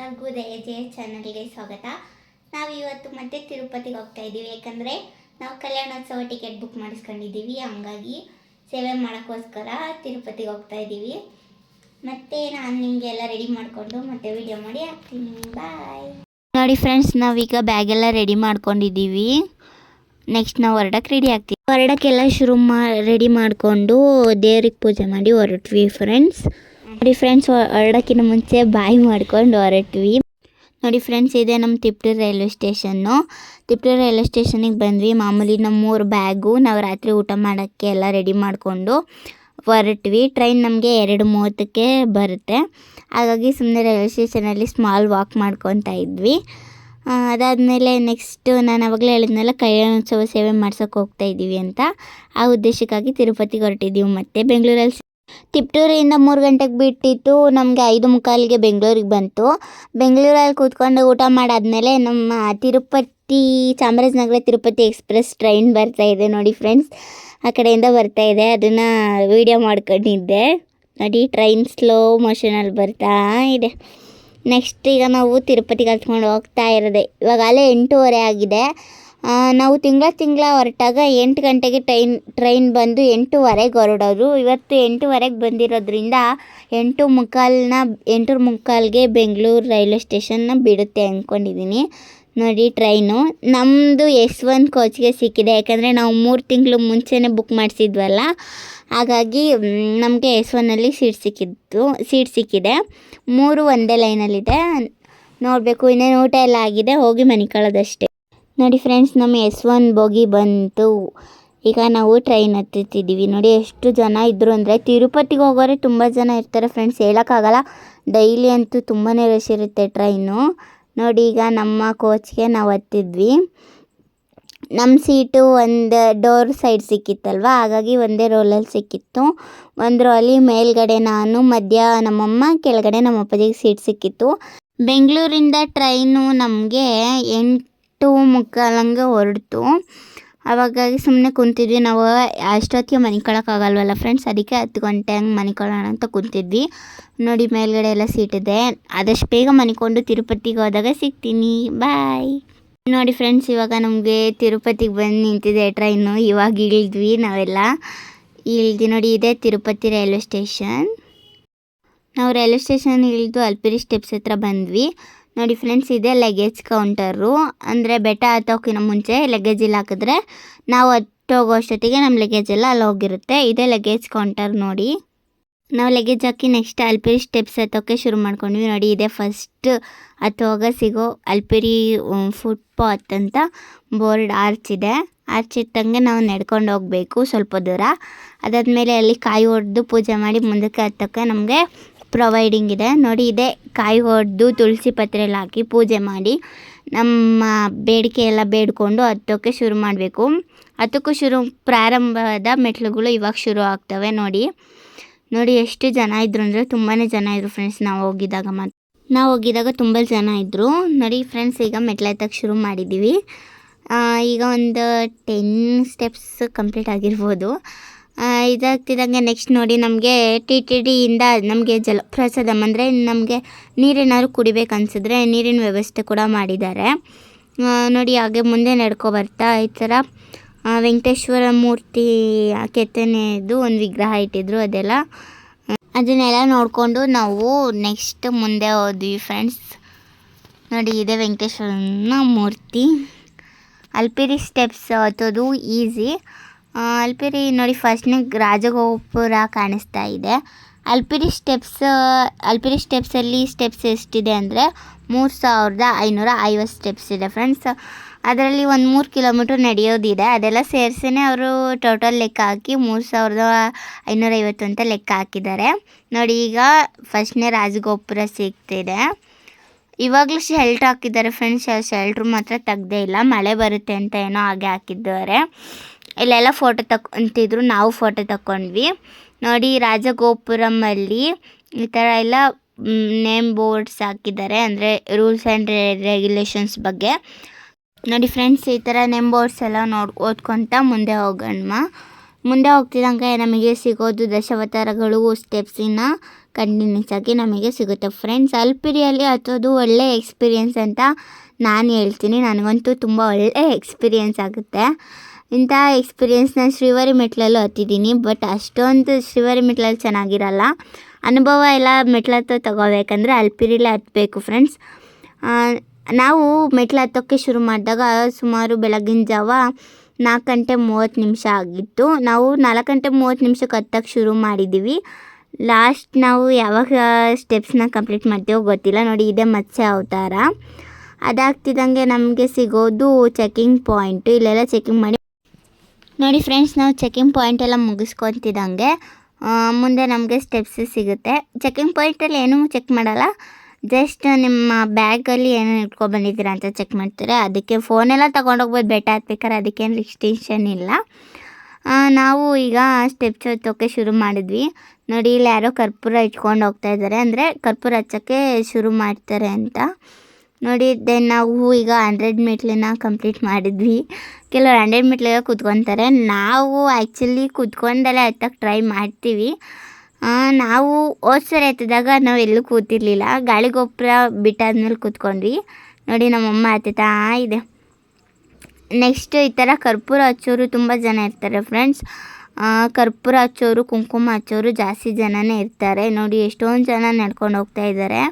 ಎಲ್ಲರಿಗೂ ಜೆ ಚಾನಲ್ಗೆ ಸ್ವಾಗತ. ನಾವು ಇವತ್ತು ಮತ್ತೆ ತಿರುಪತಿಗೆ ಹೋಗ್ತಾ ಇದ್ದೀವಿ. ಯಾಕಂದರೆ ನಾವು ಕಲ್ಯಾಣೋತ್ಸವ ಟಿಕೆಟ್ ಬುಕ್ ಮಾಡಿಸ್ಕೊಂಡಿದ್ದೀವಿ. ಹಂಗಾಗಿ ಸೇವೆ ಮಾಡೋಕ್ಕೋಸ್ಕರ ತಿರುಪತಿಗೆ ಹೋಗ್ತಾ ಇದ್ದೀವಿ. ಮತ್ತು ನಾನು ನಿಮಗೆಲ್ಲ ರೆಡಿ ಮಾಡಿಕೊಂಡು ಮತ್ತೆ ವಿಡಿಯೋ ಮಾಡಿ ಹಾಕ್ತೀನಿ. ಬಾಯ್. ನೋಡಿ ಫ್ರೆಂಡ್ಸ್, ನಾವೀಗ ಬ್ಯಾಗೆಲ್ಲ ರೆಡಿ ಮಾಡ್ಕೊಂಡಿದ್ದೀವಿ. ನೆಕ್ಸ್ಟ್ ನಾವು ಹೊರಡಕ್ಕೆ ರೆಡಿ ಆಗ್ತೀವಿ. ಹೊರಡಕ್ಕೆಲ್ಲ ರೆಡಿ ಮಾಡಿಕೊಂಡು ದೇವ್ರಿಗೆ ಪೂಜೆ ಮಾಡಿ ಹೊರಟ್ವಿ ಫ್ರೆಂಡ್ಸ್. ನೋಡಿ ಫ್ರೆಂಡ್ಸ್, ಹೊರಡೋಕ್ಕಿಂತ ಮುಂಚೆ ಬಾಯಿ ಮಾಡ್ಕೊಂಡು ಹೊರಟ್ವಿ. ನೋಡಿ ಫ್ರೆಂಡ್ಸ್, ಇದೆ ನಮ್ಮ Tiptur railway station. Tiptur railway ಸ್ಟೇಷನಿಗೆ ಬಂದ್ವಿ. ಮಾಮೂಲಿ ನಮ್ಮ 3 ಬ್ಯಾಗು ನಾವು ರಾತ್ರಿ ಊಟ ಮಾಡೋಕ್ಕೆ ಎಲ್ಲ ರೆಡಿ ಮಾಡಿಕೊಂಡು ಹೊರಟ್ವಿ. ಟ್ರೈನ್ ನಮಗೆ 2:30ಕ್ಕೆ ಬರುತ್ತೆ. ಹಾಗಾಗಿ ಸುಮ್ಮನೆ ರೈಲ್ವೆ ಸ್ಟೇಷನಲ್ಲಿ ಸ್ಮಾಲ್ ವಾಕ್ ಮಾಡ್ಕೊತಾ ಇದ್ವಿ. ಅದಾದಮೇಲೆ ನೆಕ್ಸ್ಟ್ ನಾನು ಆವಾಗಲೇ ಹೇಳಿದ್ನಲ್ಲ, ಕಲ್ಯಾಣೋತ್ಸವ ಸೇವೆ ಮಾಡ್ಸೋಕೆ ಹೋಗ್ತಾ ಇದ್ದೀವಿ ಅಂತ. ಆ ಉದ್ದೇಶಕ್ಕಾಗಿ ತಿರುಪತಿಗೆ ಹೊರಟಿದ್ದೀವಿ. ಮತ್ತು ಬೆಂಗಳೂರಲ್ಲಿ ತಿಪ್ಟೂರಿಂದ 3 ಗಂಟೆಗೆ ಬಿಟ್ಟಿತ್ತು. ನಮಗೆ 5:45ಗೆ ಬೆಂಗಳೂರಿಗೆ ಬಂತು. ಬೆಂಗಳೂರಲ್ಲಿ ಕೂತ್ಕೊಂಡು ಊಟ ಮಾಡಾದ್ಮೇಲೆ ನಮ್ಮ ಚಾಮರಾಜನಗರ ತಿರುಪತಿ ಎಕ್ಸ್ಪ್ರೆಸ್ ಟ್ರೈನ್ ಬರ್ತಾಯಿದೆ. ನೋಡಿ ಫ್ರೆಂಡ್ಸ್, ಆ ಕಡೆಯಿಂದ ಬರ್ತಾಯಿದೆ. ಅದನ್ನು ವೀಡಿಯೋ ಮಾಡ್ಕೊಂಡಿದ್ದೆ. ನೋಡಿ, ಟ್ರೈನ್ ಸ್ಲೋ ಮೋಷನಲ್ಲಿ ಬರ್ತಾ ಇದೆ. ನೆಕ್ಸ್ಟ್ ಈಗ ನಾವು ತಿರುಪತಿಗೆ ಹತ್ಕೊಂಡು ಹೋಗ್ತಾ ಇರೋದೆ. ಇವಾಗ ಅಲ್ಲೇ 8:30 ಆಗಿದೆ. ನಾವು ತಿಂಗಳ ಹೊರಟಾಗ 8 ಗಂಟೆಗೆ ಟ್ರೈನ್ ಬಂದು 8:15ಗೆ ಹೊರಡೋರು. ಇವತ್ತು 8:15ಗೆ ಬಂದಿರೋದ್ರಿಂದ 8:45ಗೆ ಬೆಂಗಳೂರು ರೈಲ್ವೆ ಸ್ಟೇಷನ್ನ ಬಿಡುತ್ತೆ ಅಂದ್ಕೊಂಡಿದ್ದೀನಿ. ನೋಡಿ, ಟ್ರೈನು ನಮ್ಮದು S1 ಕೋಚ್ಗೆ ಸಿಕ್ಕಿದೆ. ಯಾಕಂದರೆ ನಾವು 3 ತಿಂಗಳು ಮುಂಚೆನೇ ಬುಕ್ ಮಾಡಿಸಿದ್ವಲ್ಲ, ಹಾಗಾಗಿ ನಮಗೆ S1ಅಲ್ಲಿ ಸೀಟ್ ಸಿಕ್ಕಿದೆ. 3 ಒಂದೇ ಲೈನಲ್ಲಿದೆ. ನೋಡಬೇಕು, ಇನ್ನೇನು ಊಟ ಎಲ್ಲ ಆಗಿದೆ, ಹೋಗಿ ಮನಿಕೊಳ್ಳೋದಷ್ಟೇ. ನೋಡಿ ಫ್ರೆಂಡ್ಸ್, ನಮ್ಮ S1 ಬೋಗಿ ಬಂತು. ಈಗ ನಾವು ಟ್ರೈನ್ ಹತ್ತಿದ್ದೀವಿ. ನೋಡಿ ಎಷ್ಟು ಜನ ಇದ್ದರು ಅಂದರೆ, ತಿರುಪತಿಗೆ ಹೋಗೋರೆ ತುಂಬ ಜನ ಇರ್ತಾರೆ ಫ್ರೆಂಡ್ಸ್, ಹೇಳೋಕ್ಕಾಗಲ್ಲ. ಡೈಲಿ ಅಂತೂ ತುಂಬಾ ರಶ್ ಇರುತ್ತೆ ಟ್ರೈನು. ನೋಡಿ, ಈಗ ನಮ್ಮ ಕೋಚ್ಗೆ ನಾವು ಹತ್ತಿದ್ವಿ. ನಮ್ಮ ಸೀಟು ಒಂದು ಡೋರ್ ಸೈಡ್ ಸಿಕ್ಕಿತ್ತಲ್ವ, ಹಾಗಾಗಿ ಒಂದೇ ರೋಲಲ್ಲಿ ಸಿಕ್ಕಿತ್ತು. ಒಂದು ರೋಲಿ ಮೇಲ್ಗಡೆ ನಾನು, ಮಧ್ಯ ನಮ್ಮಮ್ಮ, ಕೆಳಗಡೆ ನಮ್ಮ ಅಪ್ಪಾಜಿಗೆ ಸೀಟ್ ಸಿಕ್ಕಿತ್ತು. ಬೆಂಗಳೂರಿಂದ ಟ್ರೈನು ನಮಗೆ 8:45 ಹೊರಡ್ತು. ಅವಾಗಾಗಿ ಸುಮ್ಮನೆ ಕುಂತಿದ್ವಿ. ನಾವು ಅಷ್ಟೊತ್ತಿಗೆ ಮನಿಕೊಳ್ಳೋಕ್ಕಾಗಲ್ವಲ್ಲ ಫ್ರೆಂಡ್ಸ್, ಅದಕ್ಕೆ 10 ಗಂಟೆ ಹಂಗೆ ಮನಿಕೊಳ್ಳೋಣ ಅಂತ ಕುಂತಿದ್ವಿ. ನೋಡಿ, ಮೇಲ್ಗಡೆ ಎಲ್ಲ ಸೀಟಿದೆ. ಆದಷ್ಟು ಬೇಗ ಮನಿಕೊಂಡು ತಿರುಪತಿಗೆ ಹೋದಾಗ ಸಿಗ್ತೀನಿ. ಬಾಯ್. ನೋಡಿ ಫ್ರೆಂಡ್ಸ್, ಇವಾಗ ನಮಗೆ ತಿರುಪತಿಗೆ ಬಂದು ನಿಂತಿದೆ ಟ್ರೈನು. ಇವಾಗ ಇಳಿದ್ವಿ ನಾವೆಲ್ಲ. ನೋಡಿ, ಇದೆ ತಿರುಪತಿ ರೈಲ್ವೆ ಸ್ಟೇಷನ್. ನಾವು ರೈಲ್ವೆ ಸ್ಟೇಷನ್ ಇಳಿದು ಅಲ್ಪಿರಿ ಸ್ಟೆಪ್ಸ್ ಹತ್ರ ಬಂದ್ವಿ. ನೋಡಿ ಫ್ರೆಂಡ್ಸ್, ಇದೆ ಲಗೇಜ್ ಕೌಂಟರು. ಅಂದರೆ ಬೆಟ್ಟ ಹತ್ತೋಕ್ಕಿಂತ ಮುಂಚೆ ಲಗೇಜ್ ಇಲ್ಲಿ ಹಾಕಿದ್ರೆ ನಾವು ಹೋಗೋ ಅಷ್ಟೊತ್ತಿಗೆ ನಮ್ಮ ಲಗೇಜ್ ಎಲ್ಲ ಅಲ್ಲಿ ಹೋಗಿರುತ್ತೆ. ಇದೇ ಲಗೇಜ್ ಕೌಂಟರ್. ನೋಡಿ, ನಾವು ಲಗೇಜ್ ಹಾಕಿ ನೆಕ್ಸ್ಟ್ ಅಲ್ಪಿರಿ ಸ್ಟೆಪ್ಸ್ ಹತ್ತೋಕ್ಕೆ ಶುರು ಮಾಡ್ಕೊಂಡ್ವಿ. ನೋಡಿ, ಇದೆ ಫಸ್ಟ್ ಹತ್ತುವಾಗ ಸಿಗೋ ಅಲ್ಪಿರಿ ಫುಟ್ಪಾತ್ ಅಂತ ಬೋರ್ಡ್ ಆರ್ಚ್ ಇದೆ. ಆರ್ಚ್ ಇಟ್ಟಂಗೆ ನಾವು ನಡ್ಕೊಂಡು ಹೋಗಬೇಕು ಸ್ವಲ್ಪ ದೂರ. ಅದಾದಮೇಲೆ ಅಲ್ಲಿ ಕಾಯಿ ಹೊಡೆದು ಪೂಜೆ ಮಾಡಿ ಮುಂದಕ್ಕೆ ಹತ್ತೋಕ್ಕೆ ನಮಗೆ ಪ್ರೊವೈಡಿಂಗ್ ಇದೆ. ನೋಡಿ, ಇದೆ ಕಾಯಿ ಹೊಡೆದು ತುಳಸಿ ಪತ್ರೆಯಲ್ಲಿ ಹಾಕಿ ಪೂಜೆ ಮಾಡಿ ನಮ್ಮ ಬೇಡಿಕೆ ಎಲ್ಲ ಬೇಡ್ಕೊಂಡು ಹತ್ತೋಕ್ಕೆ ಶುರು ಮಾಡಬೇಕು. ಹತ್ತಕ್ಕೂ ಪ್ರಾರಂಭದ ಮೆಟ್ಲುಗಳು ಇವಾಗ ಶುರು ಆಗ್ತವೆ. ನೋಡಿ ಎಷ್ಟು ಜನ ಇದ್ರು ಅಂದರೆ ತುಂಬಾ ಜನ ಇದ್ದರು ಫ್ರೆಂಡ್ಸ್. ನಾವು ಹೋಗಿದಾಗ ತುಂಬ ಜನ ಇದ್ದರು. ನೋಡಿ ಫ್ರೆಂಡ್ಸ್, ಈಗ ಮೆಟ್ಲು ಹತ್ತಕ್ಕೆ ಶುರು ಮಾಡಿದ್ದೀವಿ. ಈಗ ಒಂದು 10 ಸ್ಟೆಪ್ಸ್ ಕಂಪ್ಲೀಟ್ ಆಗಿರ್ಬೋದು. ಇದಾಗ್ತಿದ್ದಂಗೆ ನೆಕ್ಸ್ಟ್ ನೋಡಿ, ನಮಗೆ TTDಯಿಂದ ನಮಗೆ ಜಲಪ್ರಸಾದ ಅಂದರೆ ನಮಗೆ ನೀರೇನಾದ್ರು ಕುಡಿಬೇಕು ಅನಿಸಿದ್ರೆ ನೀರಿನ ವ್ಯವಸ್ಥೆ ಕೂಡ ಮಾಡಿದ್ದಾರೆ. ನೋಡಿ, ಹಾಗೆ ಮುಂದೆ ನಡ್ಕೊ ಬರ್ತಾ ಈ ಥರ ವೆಂಕಟೇಶ್ವರ ಮೂರ್ತಿ ಕೆತ್ತನೆದು ಒಂದು ವಿಗ್ರಹ ಇಟ್ಟಿದ್ರು. ಅದನ್ನೆಲ್ಲ ನೋಡಿಕೊಂಡು ನಾವು ನೆಕ್ಸ್ಟ್ ಮುಂದೆ ಹೋದ್ವಿ ಫ್ರೆಂಡ್ಸ್. ನೋಡಿ, ಇದೆ ವೆಂಕಟೇಶ್ವರನ ಮೂರ್ತಿ. ಅಲ್ಪಿರಿ ಸ್ಟೆಪ್ಸ್ ಹತ್ತೋದು ಈಸಿ. ಅಲ್ಪಿರಿ ನೋಡಿ, ಫಸ್ಟ್ನಾಗ ರಾಜಗೋಪುರ ಕಾಣಿಸ್ತಾ ಇದೆ. ಅಲ್ಪಿರಿ ಸ್ಟೆಪ್ಸಲ್ಲಿ ಸ್ಟೆಪ್ಸ್ ಎಷ್ಟಿದೆ ಅಂದರೆ 3550 ಸ್ಟೆಪ್ಸ್ ಇದೆ ಫ್ರೆಂಡ್ಸ್. ಅದರಲ್ಲಿ ಒಂದು 3 ಕಿಲೋಮೀಟ್ರ್ ನಡೆಯೋದಿದೆ. ಅದೆಲ್ಲ ಸೇರಿಸಿನೇ ಅವರು ಟೋಟಲ್ ಲೆಕ್ಕ ಹಾಕಿ 3550 ಅಂತ ಲೆಕ್ಕ ಹಾಕಿದ್ದಾರೆ. ನೋಡಿ, ಈಗ ಫಸ್ಟ್ನೇ ರಾಜಗೋಪುರ ಸಿಗ್ತಿದೆ. ಇವಾಗಲೂ ಶೆಲ್ಟ್ರ್ ಹಾಕಿದ್ದಾರೆ ಫ್ರೆಂಡ್ಸ್. ಶೆಲ್ಟ್ರು ಮಾತ್ರ ತೆಗ್ದೇ ಇಲ್ಲ, ಮಳೆ ಬರುತ್ತೆ ಅಂತ ಏನೋ ಹಾಗೆ ಹಾಕಿದ್ದಾರೆ. ಇಲ್ಲೆಲ್ಲ ಫೋಟೋ ತಗೊಂತಿದ್ರು, ನಾವು ಫೋಟೋ ತಗೊಂಡ್ವಿ. ನೋಡಿ, ರಾಜಗೋಪುರಮಲ್ಲಿ ಈ ಥರ ಎಲ್ಲ ನೇಮ್ ಬೋರ್ಡ್ಸ್ ಹಾಕಿದ್ದಾರೆ, ಅಂದರೆ ರೂಲ್ಸ್ ಆ್ಯಂಡ್ ರೆಗ್ಯುಲೇಷನ್ಸ್ ಬಗ್ಗೆ. ನೋಡಿ ಫ್ರೆಂಡ್ಸ್, ಈ ಥರ ನೇಮ್ ಬೋರ್ಡ್ಸ್ ಎಲ್ಲ ಓದ್ಕೊತ ಮುಂದೆ ಹೋಗೋಣ. ಮುಂದೆ ಹೋಗ್ತಿದ್ದಂಗೆ ನಮಗೆ ಸಿಗೋದು ದಶಾವತಾರಗಳು ಸ್ಟೆಪ್ಸಿನ ಕಂಟಿನ್ಯೂಸ್ ಆಗಿ ನಮಗೆ ಸಿಗುತ್ತೆ ಫ್ರೆಂಡ್ಸ್. ಅಲ್ಪಿರಿಯಲ್ಲಿ ಹತ್ತೋದು ಒಳ್ಳೆ ಎಕ್ಸ್ಪೀರಿಯೆನ್ಸ್ ಅಂತ ನಾನು ಹೇಳ್ತೀನಿ. ನನಗಂತೂ ತುಂಬ ಒಳ್ಳೆ ಎಕ್ಸ್ಪೀರಿಯೆನ್ಸ್ ಆಗುತ್ತೆ. ಇಂಥ ಎಕ್ಸ್ಪೀರಿಯೆನ್ಸ್ ನಾನು ಶ್ರೀವಾರಿ ಮೆಟ್ಲಲ್ಲೂ ಹತ್ತಿದ್ದೀನಿ, ಬಟ್ ಅಷ್ಟೊಂದು ಶ್ರೀವಾರಿ ಮೆಟ್ಲಲ್ಲಿ ಚೆನ್ನಾಗಿರಲ್ಲ. ಅನುಭವ ಎಲ್ಲ ಮೆಟ್ಲತ್ತು ತಗೋಬೇಕಂದ್ರೆ ಅಲ್ಪಿರಿಲೇ ಹತ್ತಬೇಕು ಫ್ರೆಂಡ್ಸ್. ನಾವು ಮೆಟ್ಲು ಹತ್ತೋಕ್ಕೆ ಶುರು ಮಾಡಿದಾಗ ಸುಮಾರು ಬೆಳಗಿನ ಜಾವ 4:30 ಆಗಿತ್ತು. ನಾವು 4:30 ಹತ್ತಕ್ಕೆ ಶುರು ಮಾಡಿದ್ದೀವಿ. ಲಾಸ್ಟ್ ನಾವು ಯಾವಾಗ ಸ್ಟೆಪ್ಸ್ನ ಕಂಪ್ಲೀಟ್ ಮಾಡ್ತೀವೋ ಗೊತ್ತಿಲ್ಲ. ನೋಡಿ, ಇದೇ ಮತ್ಸ್ಯ ಅವತಾರ. ಅದಾಗ್ತಿದ್ದಂಗೆ ನಮಗೆ ಸಿಗೋದು ಚೆಕಿಂಗ್ ಪಾಯಿಂಟು. ಇಲ್ಲೆಲ್ಲ ಚೆಕಿಂಗ್ ಮಾಡಿ ನೋಡಿ ಫ್ರೆಂಡ್ಸ್, ನಾವು ಚೆಕಿಂಗ್ ಪಾಯಿಂಟ್ ಎಲ್ಲ ಮುಗಿಸ್ಕೊತಿದ್ದಂಗೆ ಮುಂದೆ ನಮಗೆ ಸ್ಟೆಪ್ಸ್ ಸಿಗುತ್ತೆ. ಚೆಕಿಂಗ್ ಪಾಯಿಂಟಲ್ಲಿ ಏನೂ ಚೆಕ್ ಮಾಡಲ್ಲ, ಜಸ್ಟ್ ನಿಮ್ಮ ಬ್ಯಾಗಲ್ಲಿ ಏನೇನು ಇಟ್ಕೊಬಂದಿದ್ದೀರಾ ಅಂತ ಚೆಕ್ ಮಾಡ್ತಾರೆ. ಅದಕ್ಕೆ ಫೋನೆಲ್ಲ ತೊಗೊಂಡೋಗ್ಬೋದು ಬೆಟ್ಟ ಹತ್ಬೇಕಾದ್ರೆ, ಅದಕ್ಕೇನು ರಿಸ್ಟ್ರಿಕ್ಷನ್ ಇಲ್ಲ. ನಾವು ಈಗ ಸ್ಟೆಪ್ಸ್ ಹತ್ತೋಕ್ಕೆ ಶುರು ಮಾಡಿದ್ವಿ. ನೋಡಿ, ಇಲ್ಲಿ ಯಾರೋ ಕರ್ಪೂರ ಇಟ್ಕೊಂಡು ಹೋಗ್ತಾ ಇದ್ದಾರೆ, ಅಂದರೆ ಕರ್ಪೂರ ಹಚ್ಚೋಕ್ಕೆ ಶುರು ಮಾಡ್ತಾರೆ ಅಂತ. ನೋಡಿ, ದೆನ್ ನಾವು ಈಗ 100 ಮೆಟ್ಲನ್ನ ಕಂಪ್ಲೀಟ್ ಮಾಡಿದ್ವಿ. ಕೆಲವರು 100 ಮೆಟ್ಲಿಗೆ ಕೂತ್ಕೊತಾರೆ. ನಾವು ಆ್ಯಕ್ಚುಲಿ ಕೂತ್ಕೊಂಡಲ್ಲೇ ಹತ್ತಕ್ಕೆ ಟ್ರೈ ಮಾಡ್ತೀವಿ. ನಾವು ಸರಿ ಹತ್ತಿದಾಗ ನಾವು ಎಲ್ಲೂ ಕೂತಿರ್ಲಿಲ್ಲ, ಗಾಳಿಗೊಬ್ಬರ ಬಿಟ್ಟಾದ್ಮೇಲೆ ಕೂತ್ಕೊಂಡ್ವಿ. ನೋಡಿ, ನಮ್ಮಮ್ಮ ಹತ್ತುತ್ತಾ ಇದೆ. ನೆಕ್ಸ್ಟ್ ಈ ಥರ ಕರ್ಪೂರ ಹಚ್ಚೋರು ತುಂಬ ಜನ ಇರ್ತಾರೆ ಫ್ರೆಂಡ್ಸ್. ಕರ್ಪೂರ ಹಚ್ಚೋರು, ಕುಂಕುಮ ಹಚ್ಚೋರು ಜಾಸ್ತಿ ಜನನೇ ಇರ್ತಾರೆ. ನೋಡಿ, ಎಷ್ಟೊಂದು ಜನ ನಡ್ಕೊಂಡು ಹೋಗ್ತಾ ಇದ್ದಾರೆ.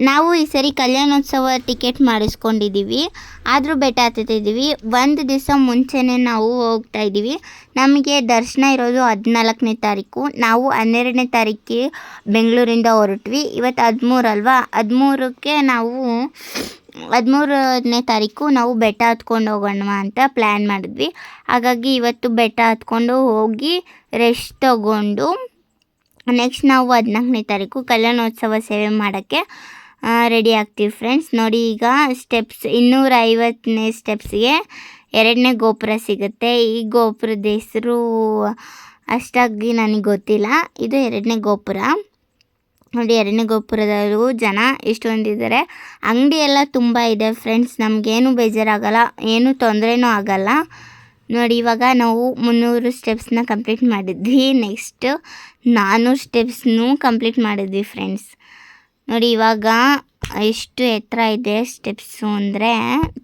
ನಾವು ಈ ಸರಿ ಕಲ್ಯಾಣೋತ್ಸವ ಟಿಕೆಟ್ ಮಾಡಿಸ್ಕೊಂಡಿದ್ದೀವಿ, ಆದರೂ ಬೆಟ್ಟ ಹತ್ತಿದ್ದೀವಿ. ಒಂದು ದಿವಸ ಮುಂಚೆನೇ ನಾವು ಹೋಗ್ತಾ ಇದ್ದೀವಿ. ನಮಗೆ ದರ್ಶನ ಇರೋದು 14ನೇ ತಾರೀಕು. ನಾವು 12ನೇ ತಾರೀಕಿಗೆ ಬೆಂಗಳೂರಿಂದ ಹೊರಟ್ವಿ. ಇವತ್ತು 13 ಅಲ್ವಾ, 13ಕ್ಕೆ ನಾವು 13ನೇ ತಾರೀಕು ನಾವು ಬೆಟ್ಟ ಹತ್ಕೊಂಡು ಹೋಗೋಣ ಅಂತ ಪ್ಲ್ಯಾನ್ ಮಾಡಿದ್ವಿ. ಹಾಗಾಗಿ ಇವತ್ತು ಬೆಟ್ಟ ಹತ್ಕೊಂಡು ಹೋಗಿ ರೆಸ್ಟ್ ತಗೊಂಡು ನೆಕ್ಸ್ಟ್ ನಾವು 14ನೇ ತಾರೀಕು ಕಲ್ಯಾಣೋತ್ಸವ ಸೇವೆ ಮಾಡೋಕ್ಕೆ ರೆಡಿ ಆಗ್ತೀವಿ ಫ್ರೆಂಡ್ಸ್. ನೋಡಿ, ಈಗ ಸ್ಟೆಪ್ಸ್ 250ನೇ ಸ್ಟೆಪ್ಸ್ಗೆ 2ನೇ ಗೋಪುರ ಸಿಗುತ್ತೆ. ಈ ಗೋಪುರದ ಹೆಸರು ಅಷ್ಟಾಗಿ ನನಗೆ ಗೊತ್ತಿಲ್ಲ. ಇದು 2ನೇ ಗೋಪುರ. ನೋಡಿ, 2ನೇ ಗೋಪುರದಲ್ಲೂ ಜನ ಎಷ್ಟೊಂದಿದ್ದಾರೆ. ಅಂಗಡಿ ಎಲ್ಲ ತುಂಬ ಇದೆ ಫ್ರೆಂಡ್ಸ್. ನಮಗೇನು ಬೇಜಾರಾಗಲ್ಲ, ಏನೂ ತೊಂದರೆನೂ ಆಗಲ್ಲ. ನೋಡಿ, ಇವಾಗ ನಾವು 300 ಸ್ಟೆಪ್ಸ್ನ ಕಂಪ್ಲೀಟ್ ಮಾಡಿದ್ವಿ. ನೆಕ್ಸ್ಟ್ 400 ಸ್ಟೆಪ್ಸ್ನೂ ಕಂಪ್ಲೀಟ್ ಮಾಡಿದ್ವಿ ಫ್ರೆಂಡ್ಸ್. ನೋಡಿ, ಇವಾಗ ಎಷ್ಟು ಎತ್ತರ ಇದೆ ಸ್ಟೆಪ್ಸು ಅಂದರೆ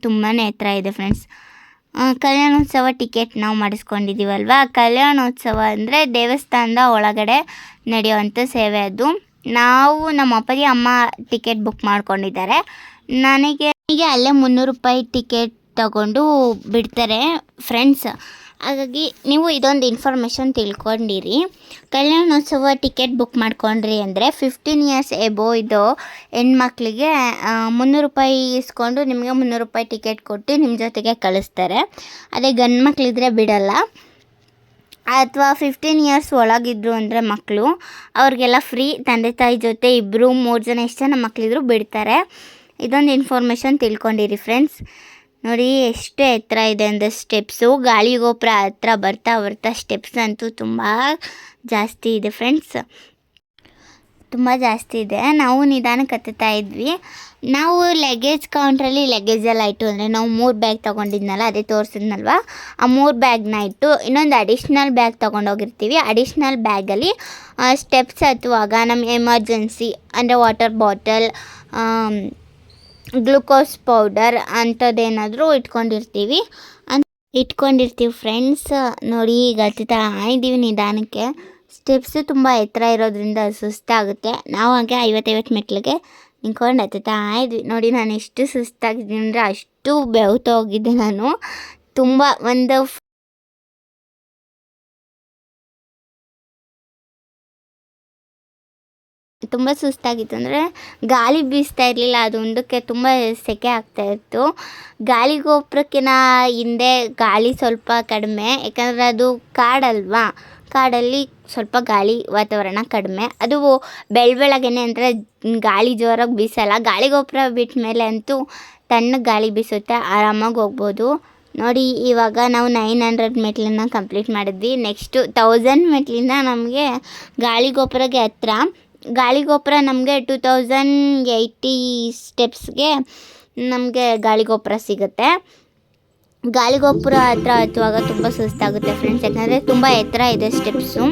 ತುಂಬಾ ಎತ್ತರ ಇದೆ ಫ್ರೆಂಡ್ಸ್. ಕಲ್ಯಾಣೋತ್ಸವ ಟಿಕೆಟ್ ನಾವು ಮಾಡಿಸ್ಕೊಂಡಿದ್ದೀವಲ್ವ. ಕಲ್ಯಾಣೋತ್ಸವ ಅಂದರೆ ದೇವಸ್ಥಾನದ ಒಳಗಡೆ ನಡೆಯುವಂಥ ಸೇವೆ ಅದು. ನಾವು ನಮ್ಮ ಅಪ್ಪಾಜಿ ಅಮ್ಮ ಟಿಕೆಟ್ ಬುಕ್ ಮಾಡ್ಕೊಂಡಿದ್ದಾರೆ. ನನಗೆ ಅಲ್ಲೇ 300 ರೂಪಾಯಿ ಟಿಕೆಟ್ ತಗೊಂಡು ಬಿಡ್ತಾರೆ ಫ್ರೆಂಡ್ಸ್. ಹಾಗಾಗಿ ನೀವು ಇದೊಂದು ಇನ್ಫಾರ್ಮೇಷನ್ ತಿಳ್ಕೊಂಡಿರಿ. ಕಲ್ಯಾಣೋತ್ಸವ ಟಿಕೆಟ್ ಬುಕ್ ಮಾಡ್ಕೊಂಡ್ರಿ ಅಂದರೆ 15 ಇಯರ್ಸ್ ಎಬೋ ಇದು ಹೆಣ್ಮಕ್ಳಿಗೆ 300 ರೂಪಾಯಿ ಇಸ್ಕೊಂಡು ನಿಮಗೆ 300 ರೂಪಾಯಿ ಟಿಕೆಟ್ ಕೊಟ್ಟು ನಿಮ್ಮ ಜೊತೆಗೆ ಕಳಿಸ್ತಾರೆ. ಅದೇ ಗಂಡು ಮಕ್ಕಳಿದ್ರೆ ಬಿಡಲ್ಲ. ಅಥವಾ 15 ಇಯರ್ಸ್ ಒಳಗಿದ್ರು ಅಂದರೆ ಮಕ್ಕಳು, ಅವ್ರಿಗೆಲ್ಲ ಫ್ರೀ. ತಂದೆ ತಾಯಿ ಜೊತೆ 2, 3 ಜನ ಎಷ್ಟು ಜನ ಮಕ್ಕಳಿದ್ರು ಬಿಡ್ತಾರೆ. ಇದೊಂದು ಇನ್ಫಾರ್ಮೇಷನ್ ತಿಳ್ಕೊಂಡಿರಿ ಫ್ರೆಂಡ್ಸ್. ನೋಡಿ, ಎಷ್ಟು ಎತ್ತರ ಇದೆ ಅಂದರೆ ಸ್ಟೆಪ್ಸು. ಗಾಳಿಗೋಪುರ ಹತ್ರ ಬರ್ತಾ ಬರ್ತಾ ಸ್ಟೆಪ್ಸ್ ಅಂತೂ ತುಂಬ ಜಾಸ್ತಿ ಇದೆ ಫ್ರೆಂಡ್ಸ್, ತುಂಬ ಜಾಸ್ತಿ ಇದೆ. ನಾವು ನಿಧಾನಕ್ಕೆ ಹತ್ತುತ್ತಾ ಇದ್ವಿ. ನಾವು ಲಗೇಜ್ ಕೌಂಟ್ರಲ್ಲಿ ಲಗೇಜ್ ಎಲ್ಲ ಇಟ್ಟು, ಅಂದರೆ ನಾವು 3 ಬ್ಯಾಗ್ ತೊಗೊಂಡಿದ್ನಲ್ಲ, ಅದೇ ತೋರಿಸಿದ್ನಲ್ವ, ಆ 3 ಬ್ಯಾಗ್ನ ಇಟ್ಟು ಇನ್ನೊಂದು ಅಡಿಷ್ನಲ್ ಬ್ಯಾಗ್ ತೊಗೊಂಡೋಗಿರ್ತೀವಿ. ಅಡಿಷ್ನಲ್ ಬ್ಯಾಗಲ್ಲಿ ಸ್ಟೆಪ್ಸ್ ಹತ್ತುವಾಗ ನಮ್ಮ ಎಮರ್ಜೆನ್ಸಿ ಅಂದರೆ ವಾಟರ್ ಬಾಟಲ್, ಗ್ಲುಕೋಸ್ ಪೌಡರ್ ಅಂಥದ್ದೇನಾದರೂ ಇಟ್ಕೊಂಡಿರ್ತೀವಿ ಫ್ರೆಂಡ್ಸ್. ನೋಡಿ, ಈಗ ಹತ್ತುತ್ತಾ ಇದ್ದೀವಿ ನಿಧಾನಕ್ಕೆ. ಸ್ಟೆಪ್ಸು ತುಂಬ ಎತ್ತರ ಇರೋದ್ರಿಂದ ಸುಸ್ತಾಗುತ್ತೆ. ನಾವು ಹಾಗೆ 50 ಮೆಟ್ಲಿಗೆ ನಿಂತ್ಕೊಂಡು ಹತ್ತುತ್ತಾ ಇದ್ವಿ. ನೋಡಿ, ನಾನು ಎಷ್ಟು ಸುಸ್ತಾಗಿದ್ದೀನಿ ಅಂದರೆ ಅಷ್ಟು ಬೆವ್ತು ಹೋಗಿದ್ದೆ ನಾನು. ತುಂಬ ತುಂಬ ಸುಸ್ತಾಗಿತ್ತು. ಅಂದರೆ ಗಾಳಿ ಬೀಸ್ತಾ ಇರಲಿಲ್ಲ, ಅದೊಂದಕ್ಕೆ ತುಂಬ ಸೆಕೆ ಆಗ್ತಾಯಿತ್ತು. ಗಾಳಿಗೋಪುರಕ್ಕಿಂತ ಹಿಂದೆ ಗಾಳಿ ಸ್ವಲ್ಪ ಕಡಿಮೆ, ಯಾಕಂದರೆ ಅದು ಕಾಡಲ್ವಾ. ಕಾಡಲ್ಲಿ ಸ್ವಲ್ಪ ಗಾಳಿ ವಾತಾವರಣ ಕಡಿಮೆ. ಅದು ಬೆಳಗ್ಗೆನೆ ಅಂದರೆ ಗಾಳಿ ಜೋರಾಗಿ ಬೀಸಲ್ಲ. ಗಾಳಿಗೋಪುರ ಬಿಟ್ಟ ಮೇಲೆ ಅಂತೂ ತಣ್ಣಗೆ ಗಾಳಿ ಬೀಸುತ್ತೆ, ಆರಾಮಾಗಿ ಹೋಗ್ಬೋದು. ನೋಡಿ, ಇವಾಗ ನಾವು 900 ಮೆಟ್ಲನ್ನ ಕಂಪ್ಲೀಟ್ ಮಾಡಿದ್ವಿ. ನೆಕ್ಸ್ಟು 1000 ಮೆಟ್ಲಿಂದ ನಮಗೆ ಗಾಳಿಗೋಪುರಕ್ಕೆ ಹತ್ರ. ಗಾಳಿಗೋಪುರ ನಮಗೆ 2080 ಸ್ಟೆಪ್ಸ್ಗೆ ನಮಗೆ ಗಾಳಿಗೋಪುರ ಸಿಗುತ್ತೆ. ಗಾಳಿಗೋಪುರ ಹತ್ರ ಹತ್ತುವಾಗ ತುಂಬ ಸುಸ್ತಾಗುತ್ತೆ ಫ್ರೆಂಡ್ಸ್, ಯಾಕಂದರೆ ತುಂಬ ಎತ್ತರ ಇದೆ ಸ್ಟೆಪ್ಸು.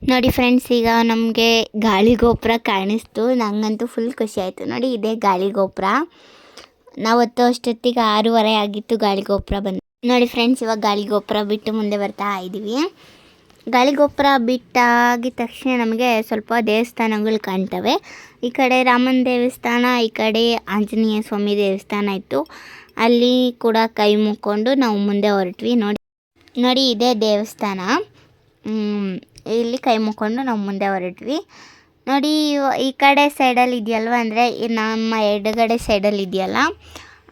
ನೋಡಿ ಫ್ರೆಂಡ್ಸ್, ಈಗ ನಮಗೆ ಗಾಳಿಗೋಪುರ ಕಾಣಿಸ್ತು. ನನಗಂತೂ ಫುಲ್ ಖುಷಿ ಆಯಿತು. ನೋಡಿ, ಇದೇ ಗಾಳಿಗೋಪುರ. ನಾವು ಅಷ್ಟೊತ್ತಿಗೆ 6:30 ಆಗಿತ್ತು ಗಾಳಿಗೋಪುರ ಬಂದು. ನೋಡಿ ಫ್ರೆಂಡ್ಸ್, ಇವಾಗ ಗಾಳಿಗೋಪುರ ಬಿಟ್ಟು ಮುಂದೆ ಬರ್ತಾ ಇದ್ದೀವಿ. ಗಾಳಿಗೋಪುರ ಬಿಟ್ಟಾಗಿದ ತಕ್ಷಣ ನಮಗೆ ಸ್ವಲ್ಪ ದೇವಸ್ಥಾನಗಳು ಕಾಣ್ತವೆ. ಈ ಕಡೆ ರಾಮನ ದೇವಸ್ಥಾನ, ಈ ಕಡೆ ಆಂಜನೇಯ ಸ್ವಾಮಿ ದೇವಸ್ಥಾನ ಇತ್ತು. ಅಲ್ಲಿ ಕೂಡ ಕೈ ಮುಕ್ಕೊಂಡು ನಾವು ಮುಂದೆ ಹೊರಟ್ವಿ. ನೋಡಿ ಇದೇ ದೇವಸ್ಥಾನ. ಇಲ್ಲಿ ಕೈ ಮುಕ್ಕೊಂಡು ನಾವು ಮುಂದೆ ಹೊರಟ್ವಿ. ನೋಡಿ, ಈ ಕಡೆ ಸೈಡಲ್ಲಿ ಇದೆಯಲ್ವ, ಅಂದರೆ ನಮ್ಮ ಎಡಗಡೆ ಸೈಡಲ್ಲಿ ಇದೆಯಲ್ಲ,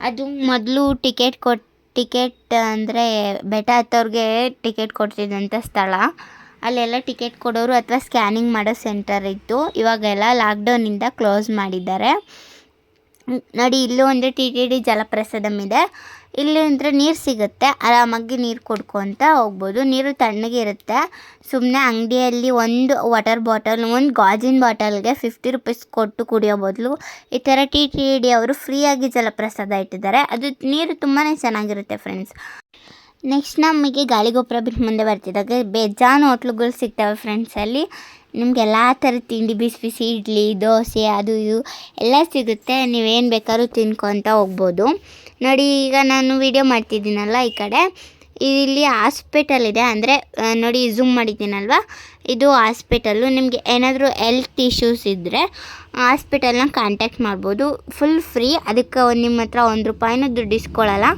ಅದು ಮೊದಲು ಟಿಕೆಟ್ ಅಂದರೆ ಬೆಟ್ಟ ಹತ್ತೋರಿಗೆ ಟಿಕೆಟ್ ಕೊಡ್ತಿದ್ದಂಥ ಸ್ಥಳ. ಅಲ್ಲೆಲ್ಲ ಟಿಕೆಟ್ ಕೊಡೋರು ಅಥವಾ ಸ್ಕ್ಯಾನಿಂಗ್ ಮಾಡೋ ಸೆಂಟರ್ ಇತ್ತು. ಇವಾಗೆಲ್ಲ ಲಾಕ್ಡೌನಿಂದ ಕ್ಲೋಸ್ ಮಾಡಿದ್ದಾರೆ. ನೋಡಿ, ಇಲ್ಲೂ ಒಂದು TTD ಜಲಪ್ರಸಾದಂ ಇದೆ. ಇಲ್ಲಿ ಅಂದರೆ ನೀರು ಸಿಗುತ್ತೆ, ಆರಾಮಾಗಿ ನೀರು ಕುಡ್ಕೊತ ಹೋಗ್ಬೋದು. ನೀರು ತಣ್ಣಗೆ ಇರುತ್ತೆ. ಸುಮ್ಮನೆ ಅಂಗಡಿಯಲ್ಲಿ ಒಂದು ವಾಟರ್ ಬಾಟಲ್, ಒಂದು ಗಾಜಿನ ಬಾಟಲ್ಗೆ 50 ರೂಪೀಸ್ ಕೊಟ್ಟು ಕುಡಿಯೋ ಬದಲು ಈ ಥರ TTD ಅವರು ಫ್ರೀಯಾಗಿ ಜಲಪ್ರಸಾದ ಇಟ್ಟಿದ್ದಾರೆ. ಅದು ನೀರು ತುಂಬಾ ಚೆನ್ನಾಗಿರುತ್ತೆ ಫ್ರೆಂಡ್ಸ್. ನೆಕ್ಸ್ಟ್ ನಮಗೆ ಗಾಳಿಗೋಪುರ ಬಿಟ್ಟು ಮುಂದೆ ಬರ್ತಿದ್ದಾಗ ಬೇಜಾನು ಹೋಟ್ಲುಗಳು ಸಿಗ್ತವೆ ಫ್ರೆಂಡ್ಸ್. ಅಲ್ಲಿ ನಿಮ್ಗೆ ಎಲ್ಲ ಥರದ ತಿಂಡಿ, ಬಿಸಿ ಬಿಸಿ ಇಡ್ಲಿ, ದೋಸೆ, ಅದು ಇದು ಎಲ್ಲ ಸಿಗುತ್ತೆ. ನೀವೇನು ಬೇಕಾದ್ರೂ ತಿನ್ಕೊತ ಹೋಗ್ಬೋದು. ನೋಡಿ, ಈಗ ನಾನು ವಿಡಿಯೋ ಮಾಡ್ತಿದ್ದೀನಲ್ಲ, ಈ ಕಡೆ ಇಲ್ಲಿ ಹಾಸ್ಪಿಟಲ್ ಇದೆ. ಅಂದರೆ ನೋಡಿ, ಝೂಮ್ ಮಾಡಿದ್ದೀನಲ್ವ, ಇದು ಹಾಸ್ಪಿಟಲ್ಲು. ನಿಮಗೆ ಏನಾದರೂ ಹೆಲ್ತ್ ಇಶ್ಯೂಸ್ ಇದ್ದರೆ ಹಾಸ್ಪಿಟಲ್ನ ಕಾಂಟ್ಯಾಕ್ಟ್ ಮಾಡ್ಬೋದು. Full free. ಅದಕ್ಕೆ ನಿಮ್ಮ ಹತ್ರ ₹1 ದುಡ್ಡು ಇಸ್ಕೊಳ್ಳಲ್ಲ.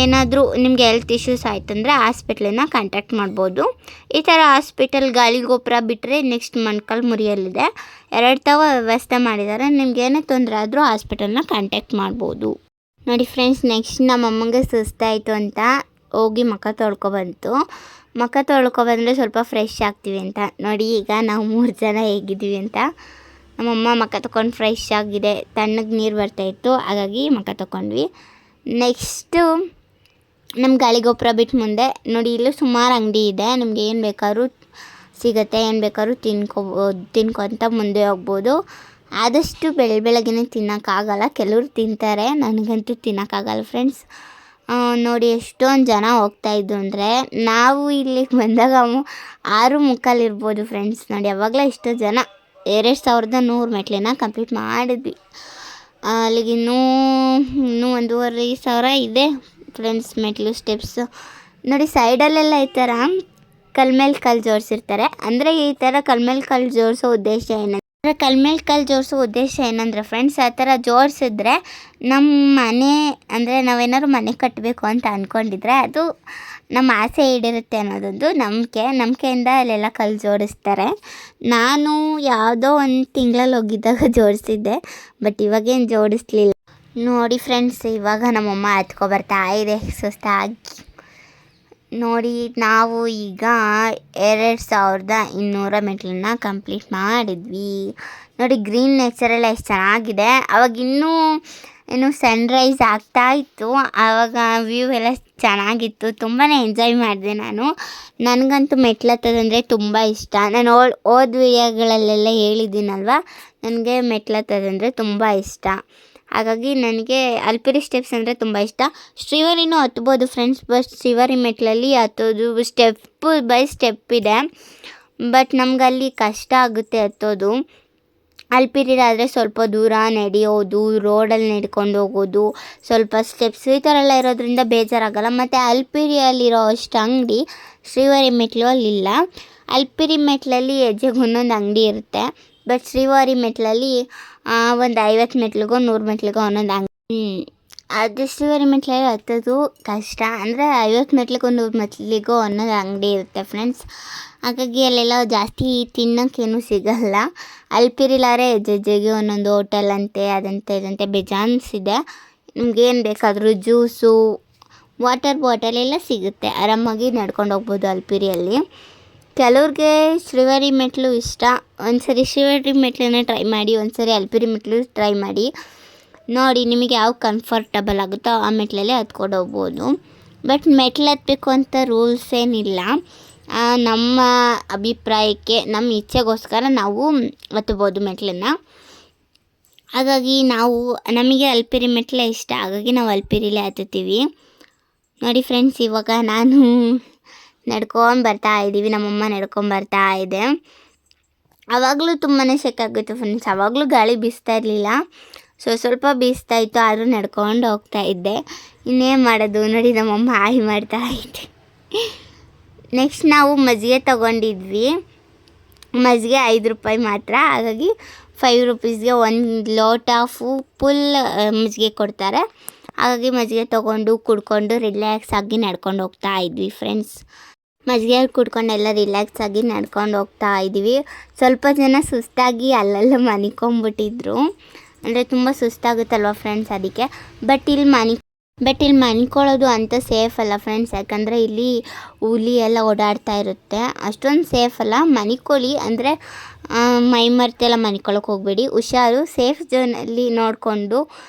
ಏನಾದರೂ ನಿಮಗೆ ಹೆಲ್ತ್ ಇಶ್ಯೂಸ್ ಆಯ್ತಂದರೆ ಹಾಸ್ಪಿಟ್ಲನ್ನ ಕಾಂಟ್ಯಾಕ್ಟ್ ಮಾಡ್ಬೋದು. ಈ ಥರ ಹಾಸ್ಪಿಟಲ್ ಗಾಳಿಗೋಪುರ ಬಿಟ್ಟರೆ ನೆಕ್ಸ್ಟ್ ಮೊಣಕಾಲ್ಮುರಿಯಲ್ಲಿದೆ. 2 ವ್ಯವಸ್ಥೆ ಮಾಡಿದ್ದಾರೆ. ನಿಮ್ಗೇನೇ ತೊಂದರೆ ಆದರೂ ಹಾಸ್ಪಿಟಲ್ನ ಕಾಂಟ್ಯಾಕ್ಟ್ ಮಾಡ್ಬೋದು. ನೋಡಿ ಫ್ರೆಂಡ್ಸ್, ನೆಕ್ಸ್ಟ್ ನಮ್ಮ ಅಮ್ಮಂಗೆ ಸುಸ್ತಾಯಿತು ಅಂತ ಹೋಗಿ ಮುಖ ತೊಳ್ಕೊಬಂತು. ಮುಖ ತೊಳ್ಕೊಬಂದರೆ ಸ್ವಲ್ಪ ಫ್ರೆಶ್ ಆಗ್ತೀವಿ ಅಂತ. ನೋಡಿ, ಈಗ ನಾವು 3 ಜನ ಹೇಗಿದ್ದೀವಿ ಅಂತ. ನಮ್ಮಮ್ಮ ಮುಖ ತೊಗೊಂಡು ಫ್ರೆಶ್ ಆಗಿದೆ. ತಣ್ಣಗೆ ನೀರು ಬರ್ತಾಯಿತ್ತು, ಹಾಗಾಗಿ ಮುಖ ತೊಗೊಂಡ್ವಿ. ನೆಕ್ಸ್ಟು ನಮ್ಮ ಗಾಳಿಗೋಪುರ ಬಿಟ್ಟು ಮುಂದೆ ನೋಡಿ, ಇಲ್ಲೂ ಸುಮಾರು ಅಂಗಡಿ ಇದೆ. ನಿಮ್ಗೆ ಏನು ಬೇಕಾದ್ರೂ ಸಿಗುತ್ತೆ, ಏನು ಬೇಕಾದ್ರೂ ತಿನ್ಕೊತ ಮುಂದೆ ಹೋಗ್ಬೋದು. ಆದಷ್ಟು ಬೆಳಗ್ಗೆನೇ ತಿನ್ನೋಕ್ಕಾಗಲ್ಲ, ಕೆಲವ್ರು ತಿಂತಾರೆ, ನನಗಂತೂ ತಿನ್ನೋಕ್ಕಾಗಲ್ಲ ಫ್ರೆಂಡ್ಸ್. ನೋಡಿ, ಎಷ್ಟೊಂದು ಜನ ಹೋಗ್ತಾಯಿದ್ದು ಅಂದರೆ ನಾವು ಇಲ್ಲಿಗೆ ಬಂದಾಗ 6:45 ಇರ್ಬೋದು ಫ್ರೆಂಡ್ಸ್. ನೋಡಿ, ಅವಾಗಲೇ ಇಷ್ಟು ಜನ 2100 ಮೆಟ್ಲನ್ನ ಕಂಪ್ಲೀಟ್ ಮಾಡಿದ್ವಿ. ಅಲ್ಲಿಗೆ ಇನ್ನೂ 1,500 ಇದೆ ಫ್ರೆಂಡ್ಸ್ ಮೆಟ್ಲು, ಸ್ಟೆಪ್ಸು. ನೋಡಿ, ಸೈಡಲ್ಲೆಲ್ಲ ಈ ಥರ ಕಲ್ ಮೇಲೆ ಕಲ್ಲು ಜೋಡಿಸಿರ್ತಾರೆ. ಅಂದರೆ ಈ ಥರ ಕಲ್ ಮೇಲೆ ಕಲ್ಲು ಜೋಡಿಸೋ ಉದ್ದೇಶ ಏನಂದರೆ ಕಲ್ ಮೇಲೆ ಕಲ್ಲು ಜೋಡಿಸೋ ಉದ್ದೇಶ ಏನಂದರೆ ಫ್ರೆಂಡ್ಸ್, ಆ ಥರ ಜೋಡಿಸಿದ್ರೆ ನಮ್ಮ ಮನೆ ಅಂದರೆ ನಾವೇನಾದ್ರು ಮನೆ ಕಟ್ಟಬೇಕು ಅಂತ ಅಂದ್ಕೊಂಡಿದ್ರೆ ಅದು ನಮ್ಮ ಆಸೆ ಈಡೇರುತ್ತೆ ಅನ್ನೋದೊಂದು ನಂಬಿಕೆಯಿಂದ ಅಲ್ಲೆಲ್ಲ ಕಲ್ಲು ಜೋಡಿಸ್ತಾರೆ. ನಾನು ಯಾವುದೋ ಒಂದು ತಿಂಗಳಲ್ಲಿ ಹೋಗಿದ್ದಾಗ ಜೋಡಿಸಿದ್ದೆ, ಬಟ್ ಇವಾಗೇನು ಜೋಡಿಸ್ಲಿಲ್ಲ. ನೋಡಿ ಫ್ರೆಂಡ್ಸ್, ಇವಾಗ ನಮ್ಮಮ್ಮ ಹತ್ಕೊಬರ್ತಾ ಇದೆ ಸುಸ್ತಾಗಿ. ನೋಡಿ, ನಾವು ಈಗ 2200 ಮೆಟ್ಲನ್ನ ಕಂಪ್ಲೀಟ್ ಮಾಡಿದ್ವಿ. ನೋಡಿ ಗ್ರೀನ್ ನೇಚರೆಲ್ಲ ಎಷ್ಟು ಚೆನ್ನಾಗಿದೆ. ಅವಾಗ ಇನ್ನೂ ಸನ್ರೈಸ್ ಆಗ್ತಾಯಿತ್ತು. ಆವಾಗ ವ್ಯೂ ಎಲ್ಲ ಚೆನ್ನಾಗಿತ್ತು. ತುಂಬಾ ಎಂಜಾಯ್ ಮಾಡಿದೆ ನಾನು. ನನಗಂತೂ ಮೆಟ್ಲತ್ತದಂದರೆ ತುಂಬ ಇಷ್ಟ. ನಾನು ಹೋದ ವಿಡಿಯೋಗಳಲ್ಲೆಲ್ಲ ಹೇಳಿದ್ದೀನಲ್ವ, ನನಗೆ ಮೆಟ್ಲತ್ತದಂದರೆ ತುಂಬ ಇಷ್ಟ. ಹಾಗಾಗಿ ನನಗೆ ಅಲ್ಪಿರಿ ಸ್ಟೆಪ್ಸ್ ಅಂದರೆ ತುಂಬ ಇಷ್ಟ. ಶ್ರೀವಾರಿನೂ ಹತ್ಬೋದು ಫ್ರೆಂಡ್ಸ್, ಬಟ್ ಶ್ರೀವಾರಿ ಮೆಟ್ಲಲ್ಲಿ ಹತ್ತೋದು ಸ್ಟೆಪ್ ಬೈ ಸ್ಟೆಪ್ ಇದೆ. ಬಟ್ ನಮಗಲ್ಲಿ ಕಷ್ಟ ಆಗುತ್ತೆ ಹತ್ತೋದು. ಅಲ್ಪಿರಿಲಾದರೆ ಸ್ವಲ್ಪ ದೂರ ನಡೆಯೋದು, ರೋಡಲ್ಲಿ ನಡ್ಕೊಂಡು ಹೋಗೋದು, ಸ್ವಲ್ಪ ಸ್ಟೆಪ್ಸ್ ಈ ಥರ ಎಲ್ಲ ಇರೋದ್ರಿಂದ ಬೇಜಾರಾಗಲ್ಲ. ಮತ್ತು ಅಲ್ಪಿರಿಯಲ್ಲಿರೋ ಅಷ್ಟು ಅಂಗಡಿ ಶ್ರೀವಾರಿ ಮೆಟ್ಲು ಅಲ್ಲಿಲ್ಲ. ಅಲ್ಪಿರಿ ಮೆಟ್ಲಲ್ಲಿ ಹೆಜ್ಜೆಗೆ ಒಂದೊಂದು ಅಂಗಡಿ ಇರುತ್ತೆ. ಬಟ್ ಶ್ರೀವಾರಿ ಮೆಟ್ಲಲ್ಲಿ ಒಂದು 50 ಮೆಟ್ಲಿಗೋ 100 ಮೆಟ್ಲಿಗೋ ಒಂದೊಂದು ಅಂಗಡಿ. ಅದು ಶ್ರೀವಾರಿ ಮೆಟ್ಲಲ್ಲಿ ಹತ್ತೋದು ಕಷ್ಟ. ಅಂದರೆ 50 ಮೆಟ್ಲಿಗೋ 100 ಮೆಟ್ಲಿಗೋ ಒಂದೊಂದು ಅಂಗಡಿ ಇರುತ್ತೆ ಫ್ರೆಂಡ್ಸ್. ಹಾಗಾಗಿ ಅಲ್ಲೆಲ್ಲ ಜಾಸ್ತಿ ತಿನ್ನೋಕ್ಕೇನು ಸಿಗಲ್ಲ. ಅಲ್ಪಿರಿಲಾರೆ ಹೆಜ್ಜೆಗೆ ಒಂದೊಂದು ಹೋಟೆಲ್ ಅಂತೆ ಅದಂತೆ ಇದಂತೆ ಬೇಜಾನ್ಸಿದೆ. ನಿಮ್ಗೇನು ಬೇಕಾದರೂ ಜ್ಯೂಸು, ವಾಟರ್ ಬಾಟಲ್ ಎಲ್ಲ ಸಿಗುತ್ತೆ. ಆರಾಮಾಗಿ ನಡ್ಕೊಂಡು ಹೋಗ್ಬೋದು ಅಲ್ಪಿರಿಯಲ್ಲಿ. ಕೆಲವ್ರಿಗೆ ಶ್ರೀವಾರಿ ಮೆಟ್ಲು ಇಷ್ಟ. ಒಂದ್ಸರಿ ಶ್ರೀವಾರಿ ಮೆಟ್ಲನ್ನ ಟ್ರೈ ಮಾಡಿ, ಒಂದ್ಸರಿ ಅಲ್ಪಿರಿ ಮೆಟ್ಲು ಟ್ರೈ ಮಾಡಿ. ನೋಡಿ ನಿಮಗೆ ಯಾವ ಕಂಫರ್ಟಬಲ್ ಆಗುತ್ತೋ ಆ ಮೆಟ್ಲಲ್ಲೇ ಹತ್ಕೊಂಡು ಹೋಗ್ಬೋದು. ಬಟ್ ಮೆಟ್ಲು ಹತ್ತಬೇಕು ಅಂತ ರೂಲ್ಸ್ ಏನಿಲ್ಲ. ನಮ್ಮ ಅಭಿಪ್ರಾಯಕ್ಕೆ, ನಮ್ಮ ಇಚ್ಛೆಗೋಸ್ಕರ ನಾವು ಹತ್ಬೋದು ಮೆಟ್ಲನ್ನು. ಹಾಗಾಗಿ ನಮಗೆ ಅಲ್ಪಿರಿ ಮೆಟ್ಲೇ ಇಷ್ಟ. ಹಾಗಾಗಿ ನಾವು ಅಲ್ಪಿರಿಲೇ ಹತ್ತುತ್ತೀವಿ. ನೋಡಿ ಫ್ರೆಂಡ್ಸ್, ಇವಾಗ ನಾನು ನಡ್ಕೊಂಡು ಬರ್ತಾ ಇದ್ದೀವಿ. ನಮ್ಮಮ್ಮ ನಡ್ಕೊಂಡು ಬರ್ತಾ ಇದೆ. ಆವಾಗಲೂ ತುಂಬಾ ಶೆಕಾಗಿತ್ತು ಫ್ರೆಂಡ್ಸ್. ಆವಾಗಲೂ ಗಾಳಿ ಬೀಸ್ತಾ ಇರಲಿಲ್ಲ, ಸ್ವಲ್ಪ ಬೀಸ್ತಾ ಇತ್ತು. ಆದರೂ ನಡ್ಕೊಂಡು ಹೋಗ್ತಾ ಇದ್ದೆ. ಇನ್ನೇನು ಮಾಡೋದು. ನೋಡಿ ನಮ್ಮಮ್ಮ ಹಾಯ್ ಮಾಡ್ತಾ ಇದ್ದೆ. ನೆಕ್ಸ್ಟ್ ನಾವು ಮಜ್ಜಿಗೆ ತೊಗೊಂಡಿದ್ವಿ. ಮಜ್ಜಿಗೆ 5 ರೂಪಾಯಿ ಮಾತ್ರ. ಹಾಗಾಗಿ 5 ರೂಪೀಸ್ಗೆ 1 ಲೋಟ ಫುಲ್ ಮಜ್ಜಿಗೆ ಕೊಡ್ತಾರೆ. ಹಾಗಾಗಿ ಮಜ್ಜಿಗೆ ತೊಗೊಂಡು ಕುಡ್ಕೊಂಡು ರಿಲ್ಯಾಕ್ಸ್ ಆಗಿ ನಡ್ಕೊಂಡು ಹೋಗ್ತಾ ಇದ್ವಿ ಫ್ರೆಂಡ್ಸ್. ಮಜ್ಜಿಗೆ ಕುಡ್ಕೊಂಡು ಎಲ್ಲ ರಿಲ್ಯಾಕ್ಸ್ ಆಗಿ ನಡ್ಕೊಂಡು ಹೋಗ್ತಾ ಇದ್ದೀವಿ. ಸ್ವಲ್ಪ ಜನ ಸುಸ್ತಾಗಿ ಅಲ್ಲೆಲ್ಲ ಮನಿಕೊಂಬಿಟ್ಟಿದ್ರು. ಅಂದರೆ ತುಂಬ ಸುಸ್ತಾಗುತ್ತಲ್ವ ಫ್ರೆಂಡ್ಸ್, ಅದಕ್ಕೆ. ಬಟ್ ಇಲ್ಲಿ ಮನಿಕೊಳ್ಳೋದು ಅಂತ ಸೇಫ್ ಅಲ್ಲ ಫ್ರೆಂಡ್ಸ್. ಯಾಕಂದರೆ ಇಲ್ಲಿ ಹುಲಿ ಎಲ್ಲ ಓಡಾಡ್ತಾ ಇರುತ್ತೆ. ಅಷ್ಟೊಂದು ಸೇಫ್ ಅಲ್ಲ. ಮನಿಕೊಳ್ಳಿ ಅಂದರೆ ಮೈ ಮರೆತೆಲ್ಲ ಮನಿಕೊಳ್ಳೋಕೆ ಹೋಗಬೇಡಿ. ಹುಷಾರು, ಸೇಫ್ ಝೋನಲ್ಲಿ ನೋಡಿಕೊಂಡು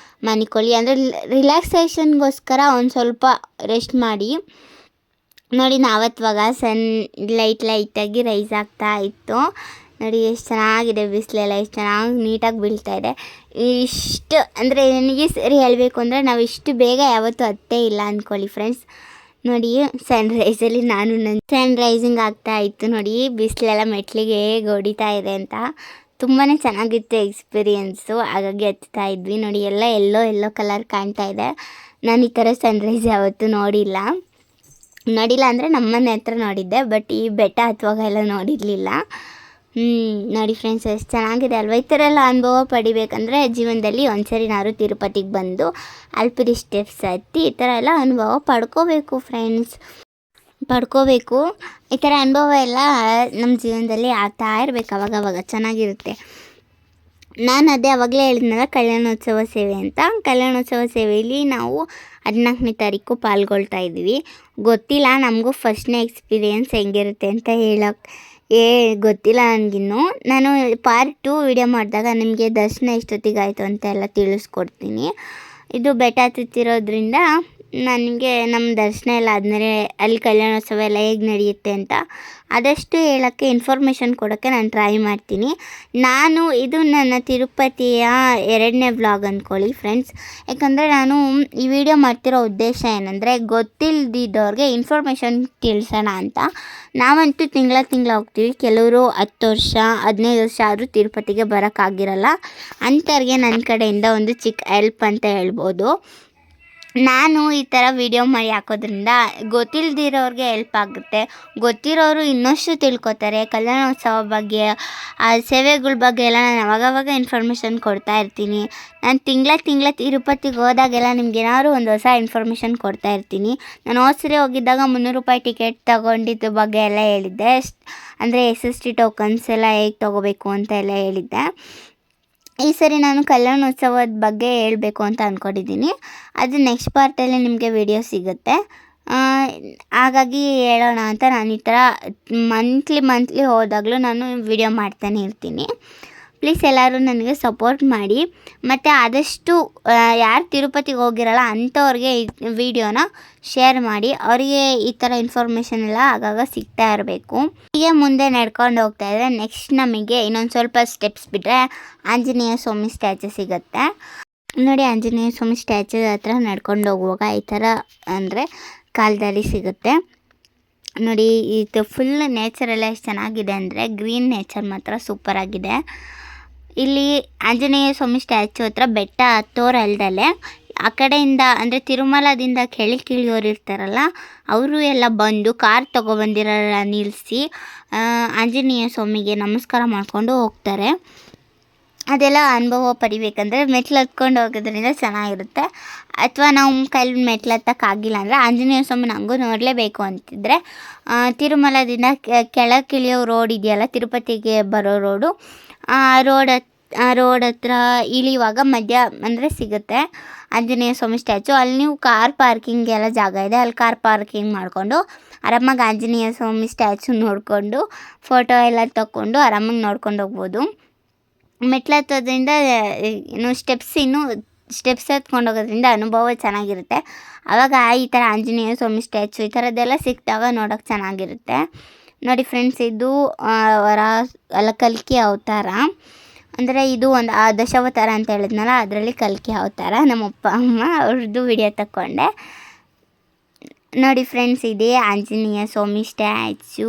ಮನಿಕೊಳ್ಳಿ. ಅಂದರೆ ರಿಲ್ಯಾಕ್ಸೇಷನ್ಗೋಸ್ಕರ ಒಂದು ಸ್ವಲ್ಪ ರೆಸ್ಟ್ ಮಾಡಿ. ನೋಡಿ ನಾವತ್ವಾಗ ಲೈಟಾಗಿ ರೈಸ್ ಆಗ್ತಾ ಇತ್ತು. ನೋಡಿ ಎಷ್ಟು ಚೆನ್ನಾಗಿದೆ. ಬಿಸಿಲೆಲ್ಲ ಎಷ್ಟು ಚೆನ್ನಾಗಿ ನೀಟಾಗಿ ಬೀಳ್ತಾ ಇದೆ. ಇಷ್ಟು ಅಂದರೆ ನನಗೆ ಸರಿ ಹೇಳಬೇಕು ಅಂದರೆ ನಾವು ಇಷ್ಟು ಬೇಗ ಯಾವತ್ತೂ ಹತ್ತೇ ಇಲ್ಲ ಅಂದ್ಕೊಳ್ಳಿ ಫ್ರೆಂಡ್ಸ್. ನೋಡಿ ಸನ್ರೈಸಲ್ಲಿ ಸನ್ರೈಸಿಂಗ್ ಆಗ್ತಾ ಇತ್ತು. ನೋಡಿ ಬಿಸಿಲೆಲ್ಲ ಮೆಟ್ಲಿಗೆ ಹೇಗೆ ಹೊಡಿತಾ ಇದೆ ಅಂತ. ತುಂಬಾ ಚೆನ್ನಾಗಿತ್ತು ಎಕ್ಸ್ಪೀರಿಯೆನ್ಸು. ಹಾಗಾಗಿ ಹತ್ತಾ ಇದ್ವಿ. ನೋಡಿ ಎಲ್ಲ ಎಲ್ಲೋ ಕಲರ್ ಕಾಣ್ತಾ ಇದೆ. ನಾನು ಈ ಥರ ಸನ್ರೈಸ್ ಯಾವತ್ತೂ ನೋಡಿಲ್ಲ ಅಂದರೆ ನಮ್ಮನೆ ಹತ್ರ ನೋಡಿದ್ದೆ. ಬಟ್ ಈ ಬೆಟ್ಟ ಹತ್ತುವಾಗ ಎಲ್ಲ ನೋಡಿರಲಿಲ್ಲ. ನೋಡಿ ಫ್ರೆಂಡ್ಸ್, ಎಷ್ಟು ಚೆನ್ನಾಗಿದೆ ಅಲ್ವ. ಈ ಥರ ಎಲ್ಲ ಅನುಭವ ಪಡಿಬೇಕಂದ್ರೆ ಜೀವನದಲ್ಲಿ ಒಂದ್ಸರಿನಾದ್ರು ತಿರುಪತಿಗೆ ಬಂದು ಅಲ್ಪಿರಿ ಸ್ಟೆಪ್ಸ್ ಹತ್ತಿ ಈ ಥರ ಎಲ್ಲ ಅನುಭವ ಪಡ್ಕೋಬೇಕು ಫ್ರೆಂಡ್ಸ್. ಈ ಥರ ಅನುಭವ ಎಲ್ಲ ನಮ್ಮ ಜೀವನದಲ್ಲಿ ಆಗ್ತಾ ಇರಬೇಕು ಅವಾಗವಾಗ. ಚೆನ್ನಾಗಿರುತ್ತೆ. ನಾನು ಅದೇ ಆವಾಗಲೇ ಹೇಳಿದ್ನಲ್ಲ ಕಲ್ಯಾಣೋತ್ಸವ ಸೇವೆ ಅಂತ. ಕಲ್ಯಾಣೋತ್ಸವ ಸೇವೆಯಲ್ಲಿ ನಾವು 14ನೇ ತಾರೀಕು ಪಾಲ್ಗೊಳ್ತಾ ಇದ್ದೀವಿ. ಗೊತ್ತಿಲ್ಲ, ನಮಗೂ ಫಸ್ಟ್ನೇ ಎಕ್ಸ್ಪೀರಿಯೆನ್ಸ್ ಹೆಂಗಿರುತ್ತೆ ಅಂತ ಗೊತ್ತಿಲ್ಲ ನನಗಿನ್ನೂ. ನಾನು ಪಾರ್ಟ್ 2 ವಿಡಿಯೋ ಮಾಡಿದಾಗ ನಿಮಗೆ ದರ್ಶನ ಎಷ್ಟೊತ್ತಿಗಾಯಿತು ಅಂತ ಎಲ್ಲ ತಿಳಿಸ್ಕೊಡ್ತೀನಿ. ಇದು ಬೆಟ್ಟ ಹತ್ತುತ್ತಿರೋದ್ರಿಂದ ನನಗೆ ನಮ್ಮ ದರ್ಶನ ಎಲ್ಲ ಆದಮೇಲೆ ಅಲ್ಲಿ ಕಲ್ಯಾಣೋತ್ಸವ ಎಲ್ಲ ಹೇಗೆ ನಡೆಯುತ್ತೆ ಅಂತ ಆದಷ್ಟು ಹೇಳೋಕ್ಕೆ, ಇನ್ಫಾರ್ಮೇಷನ್ ಕೊಡೋಕ್ಕೆ ನಾನು ಟ್ರೈ ಮಾಡ್ತೀನಿ. ಇದು ನನ್ನ ತಿರುಪತಿಯ 2ನೇ ವ್ಲಾಗ್ ಅಂದ್ಕೊಳ್ಳಿ ಫ್ರೆಂಡ್ಸ್. ಯಾಕಂದರೆ ನಾನು ಈ ವಿಡಿಯೋ ಮಾಡ್ತಿರೋ ಉದ್ದೇಶ ಏನಂದರೆ ಗೊತ್ತಿಲ್ಲದಿದ್ದವ್ರಿಗೆ ಇನ್ಫಾರ್ಮೇಷನ್ ತಿಳಿಸೋಣ ಅಂತ. ನಾವಂತೂ ತಿಂಗಳ ಹೋಗ್ತೀವಿ. ಕೆಲವರು 10 ವರ್ಷ 15 ವರ್ಷ ಆದರೂ ತಿರುಪತಿಗೆ ಬರೋಕ್ಕಾಗಿರಲ್ಲ. ಅಂಥವ್ರಿಗೆ ನನ್ನ ಕಡೆಯಿಂದ ಒಂದು ಚಿಕ್ಕ ಹೆಲ್ಪ್ ಅಂತ ಹೇಳ್ಬೋದು. ನಾನು ಈ ಥರ ವಿಡಿಯೋ ಮಾಡಿ ಹಾಕೋದ್ರಿಂದ ಗೊತ್ತಿಲ್ಲದಿರೋರಿಗೆ ಹೆಲ್ಪ್ ಆಗುತ್ತೆ, ಗೊತ್ತಿರೋರು ಇನ್ನಷ್ಟು ತಿಳ್ಕೊತಾರೆ. ಕಲ್ಯಾಣೋತ್ಸವ ಬಗ್ಗೆ, ಆ ಸೇವೆಗಳ ಬಗ್ಗೆ ಎಲ್ಲ ನಾನು ಅವಾಗವಾಗ ಇನ್ಫಾರ್ಮೇಷನ್ ಕೊಡ್ತಾ ಇರ್ತೀನಿ. ನಾನು ತಿಂಗಳ ತಿರುಪತಿಗೆ ಹೋದಾಗೆಲ್ಲ ನಿಮ್ಗೆ ಏನಾದ್ರು ಒಂದು ಹೊಸ ಇನ್ಫಾರ್ಮೇಷನ್ ಕೊಡ್ತಾ ಇರ್ತೀನಿ. ನಾನು ಹೋದ್ಸರಿ ಹೋಗಿದ್ದಾಗ 300 ರೂಪಾಯಿ ಟಿಕೆಟ್ ತೊಗೊಂಡಿದ್ದು ಬಗ್ಗೆ ಎಲ್ಲ ಹೇಳಿದ್ದೆ. ಅಂದರೆ SST ಟೋಕನ್ಸ್ ಎಲ್ಲ ಹೇಗೆ ತೊಗೋಬೇಕು ಅಂತ ಎಲ್ಲ ಹೇಳಿದ್ದೆ. ಈ ಸರಿ ನಾನು ಕಲ್ಯಾಣೋತ್ಸವದ ಬಗ್ಗೆ ಹೇಳಬೇಕು ಅಂತ ಅಂದ್ಕೊಂಡಿದ್ದೀನಿ. ಅದು ನೆಕ್ಸ್ಟ್ ಪಾರ್ಟಲ್ಲಿ ನಿಮಗೆ ವಿಡಿಯೋ ಸಿಗುತ್ತೆ. ಹಾಗಾಗಿ ಹೇಳೋಣ ಅಂತ ನಾನು ಈ ಥರ ಮಂತ್ಲಿ ಹೋದಾಗಲೂ ನಾನು ವಿಡಿಯೋ ಮಾಡ್ತಾನೆ ಇರ್ತೀನಿ. ಪ್ಲೀಸ್ ಎಲ್ಲರೂ ನನಗೆ ಸಪೋರ್ಟ್ ಮಾಡಿ. ಮತ್ತು ಆದಷ್ಟು ಯಾರು ತಿರುಪತಿಗೆ ಹೋಗಿರಲ್ಲ ಅಂಥವ್ರಿಗೆ ಈ ವಿಡಿಯೋನ ಶೇರ್ ಮಾಡಿ. ಅವರಿಗೆ ಈ ಥರ ಇನ್ಫಾರ್ಮೇಷನ್ ಎಲ್ಲ ಆಗಾಗ ಸಿಗ್ತಾ ಇರಬೇಕು. ಹೀಗೆ ಮುಂದೆ ನಡ್ಕೊಂಡು ಹೋಗ್ತಾ ಇದ್ದರೆ ನೆಕ್ಸ್ಟ್ ನಮಗೆ ಇನ್ನೊಂದು ಸ್ವಲ್ಪ ಸ್ಟೆಪ್ಸ್ ಬಿಟ್ಟರೆ ಆಂಜನೇಯ ಸ್ವಾಮಿ ಸ್ಟ್ಯಾಚು ಸಿಗುತ್ತೆ. ನೋಡಿ, ಆಂಜನೇಯ ಸ್ವಾಮಿ ಸ್ಟ್ಯಾಚು ಹತ್ರ ನಡ್ಕೊಂಡು ಹೋಗುವಾಗ ಈ ಥರ ಅಂದರೆ ಕಾಲ್ದಾರಿ ಸಿಗುತ್ತೆ. ನೋಡಿ, ಇದು ಫುಲ್ ನೇಚರ್ ಎಲ್ಲ ಎಷ್ಟು ಚೆನ್ನಾಗಿದೆ ಅಂದರೆ ಗ್ರೀನ್ ನೇಚರ್ ಮಾತ್ರ ಸೂಪರಾಗಿದೆ. ಇಲ್ಲಿ ಆಂಜನೇಯ ಸ್ವಾಮಿ ಸ್ಟ್ಯಾಚು ಹತ್ರ ಬೆಟ್ಟ ಹತ್ತೋರು ಅಲ್ದಲೆ ಆ ಕಡೆಯಿಂದ ಅಂದರೆ ತಿರುಮಲದಿಂದ ಕೆಳಗಿಳಿಯೋರು ಇರ್ತಾರಲ್ಲ, ಅವರು ಎಲ್ಲ ಬಂದು ಕಾರ್ ತೊಗೊಬಂದಿರೋಲ್ಲ ನಿಲ್ಲಿಸಿ ಆಂಜನೇಯ ಸ್ವಾಮಿಗೆ ನಮಸ್ಕಾರ ಮಾಡಿಕೊಂಡು ಹೋಗ್ತಾರೆ. ಅದೆಲ್ಲ ಅನುಭವ ಪಡಿಬೇಕಂದ್ರೆ ಮೆಟ್ಲು ಹತ್ಕೊಂಡು ಹೋಗೋದ್ರಿಂದ ಚೆನ್ನಾಗಿರುತ್ತೆ. ಅಥವಾ ನಾವು ಕೈಲಿ ಮೆಟ್ಲು ಹತ್ತಕ್ಕಾಗಿಲ್ಲ ಅಂದರೆ ಆಂಜನೇಯ ಸ್ವಾಮಿನ ಹಂಗೂ ನೋಡಲೇಬೇಕು ಅಂತಿದ್ರೆ ತಿರುಮಲದಿಂದ ಕೆಳಗಿಳಿಯೋ ರೋಡ್ ಇದೆಯಲ್ಲ, ತಿರುಪತಿಗೆ ಬರೋ ರೋಡು, ಆ ರೋಡ್ ಹತ್ರ ಇಳಿಯುವಾಗ ಮಧ್ಯ ಅಂದರೆ ಸಿಗುತ್ತೆ ಆಂಜನೇಯ ಸ್ವಾಮಿ ಸ್ಟ್ಯಾಚು. ಅಲ್ಲಿ ನೀವು ಕಾರ್ ಪಾರ್ಕಿಂಗ್ ಎಲ್ಲ ಜಾಗ ಇದೆ, ಅಲ್ಲಿ ಕಾರ್ ಪಾರ್ಕಿಂಗ್ ಮಾಡಿಕೊಂಡು ಆರಾಮಾಗಿ ಆಂಜನೇಯ ಸ್ವಾಮಿ ಸ್ಟ್ಯಾಚು ನೋಡಿಕೊಂಡು ಫೋಟೋ ಎಲ್ಲ ತಗೊಂಡು ಆರಾಮಾಗಿ ನೋಡ್ಕೊಂಡು ಹೋಗ್ಬೋದು. ಮೆಟ್ಲು ಹತ್ತೋದ್ರಿಂದ ಸ್ಟೆಪ್ಸ್ ಹತ್ಕೊಂಡು ಹೋಗೋದ್ರಿಂದ ಅನುಭವ ಚೆನ್ನಾಗಿರುತ್ತೆ. ಆವಾಗ ಈ ಥರ ಆಂಜನೇಯ ಸ್ವಾಮಿ ಸ್ಟ್ಯಾಚು ಈ ಥರದ್ದೆಲ್ಲ ಸಿಕ್ಕಿದಾಗ ನೋಡೋಕೆ ಚೆನ್ನಾಗಿರುತ್ತೆ. ನೋಡಿ ಫ್ರೆಂಡ್ಸ್, ಇದು ಕಲ್ಕಿ ಅವತಾರ. ಅಂದರೆ ಇದು ಒಂದು ದಶಾವತಾರ ಅಂತ ಹೇಳಿದ್ನಲ್ಲ, ಅದರಲ್ಲಿ ಕಲ್ಕಿ ಅವತಾರ. ನಮ್ಮಪ್ಪ ಅಮ್ಮ ಅವ್ರದ್ದು ವಿಡಿಯೋ ತಗೊಂಡೆ. ನೋಡಿ ಫ್ರೆಂಡ್ಸ್, ಇದೇ ಆಂಜನೇಯ ಸ್ವಾಮಿ ಸ್ಟ್ಯಾಚು.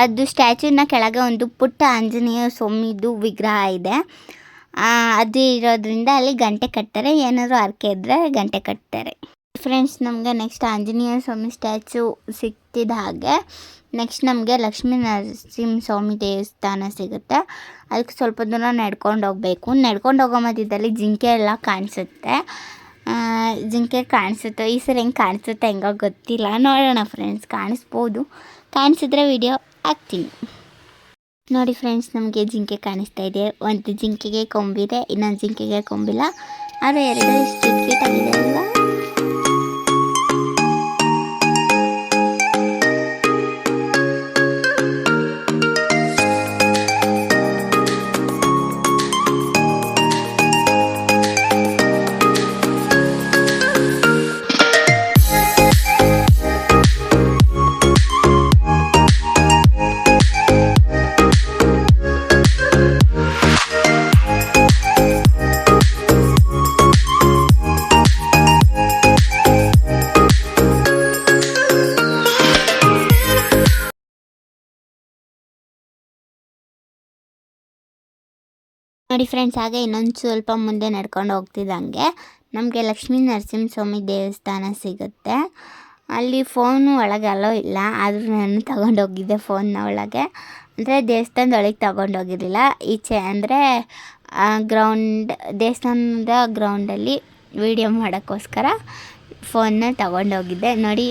ಅದು ಸ್ಟ್ಯಾಚುನ ಕೆಳಗೆ ಒಂದು ಪುಟ್ಟ ಆಂಜನೇಯ ಸ್ವಾಮಿದು ವಿಗ್ರಹ ಇದೆ. ಅದು ಇರೋದ್ರಿಂದ ಅಲ್ಲಿ ಗಂಟೆ ಕಟ್ತಾರೆ, ಏನಾದರೂ ಹರಕೆ ಇದ್ದರೆ ಗಂಟೆ ಕಟ್ತಾರೆ. ಫ್ರೆಂಡ್ಸ್, ನಮಗೆ ನೆಕ್ಸ್ಟ್ ಆಂಜನೇಯ ಸ್ವಾಮಿ ಸ್ಟ್ಯಾಚು ಸಿಗ್ತಿದ್ದ ಹಾಗೆ ನೆಕ್ಸ್ಟ್ ನಮಗೆ ಲಕ್ಷ್ಮೀ ನರಸಿಂಹ ಸ್ವಾಮಿ ದೇವಸ್ಥಾನ ಸಿಗುತ್ತೆ. ಅದಕ್ಕೆ ಸ್ವಲ್ಪ ದೂರ ನಡ್ಕೊಂಡು ಹೋಗಬೇಕು. ನಡ್ಕೊಂಡು ಹೋಗೋ ಮಧ್ಯದಲ್ಲಿ ಜಿಂಕೆ ಎಲ್ಲ ಕಾಣಿಸುತ್ತೆ. ಈ ಸರಿ ಹೆಂಗೆ ಕಾಣಿಸುತ್ತೆ ಹೆಂಗೋ ಗೊತ್ತಿಲ್ಲ, ನೋಡೋಣ ಫ್ರೆಂಡ್ಸ್. ಕಾಣಿಸಿದ್ರೆ ವಿಡಿಯೋ ಹಾಕ್ತೀನಿ. ನೋಡಿ ಫ್ರೆಂಡ್ಸ್, ನಮಗೆ ಜಿಂಕೆ ಕಾಣಿಸ್ತಾ ಇದೆ. ಒಂದು ಜಿಂಕೆಗೆ ಕೊಂಬಿದೆ, ಇನ್ನೊಂದು ಜಿಂಕೆಗೆ ಕೊಂಬಿಲ್ಲ. ಆದರೆ ಎರಡು ಇಷ್ಟು ಕ್ಯೂಟಾಗಿದೆ ಅಲ್ವಾ? ನೋಡಿ ಫ್ರೆಂಡ್ಸ್, ಹಾಗೆ ಇನ್ನೊಂದು ಸ್ವಲ್ಪ ಮುಂದೆ ನಡ್ಕೊಂಡು ಹೋಗ್ತಿದ್ದಂಗೆ ನಮಗೆ ಲಕ್ಷ್ಮೀ ನರಸಿಂಹ ಸ್ವಾಮಿ ದೇವಸ್ಥಾನ ಸಿಗುತ್ತೆ. ಅಲ್ಲಿ ಫೋನು ಒಳಗೆ ಅಲೋ ಇಲ್ಲ, ಆದರೂ ನಾನು ತಗೊಂಡೋಗಿದ್ದೆ ಫೋನ್ನ ಒಳಗೆ. ಅಂದರೆ ದೇವಸ್ಥಾನದೊಳಗೆ ತಗೊಂಡೋಗಿರಲಿಲ್ಲ, ಈಚೆ ಅಂದರೆ ದೇವಸ್ಥಾನದ ಗ್ರೌಂಡಲ್ಲಿ ವೀಡಿಯೋ ಮಾಡೋಕ್ಕೋಸ್ಕರ ಫೋನ್ನ ತಗೊಂಡೋಗಿದ್ದೆ. ನೋಡಿ,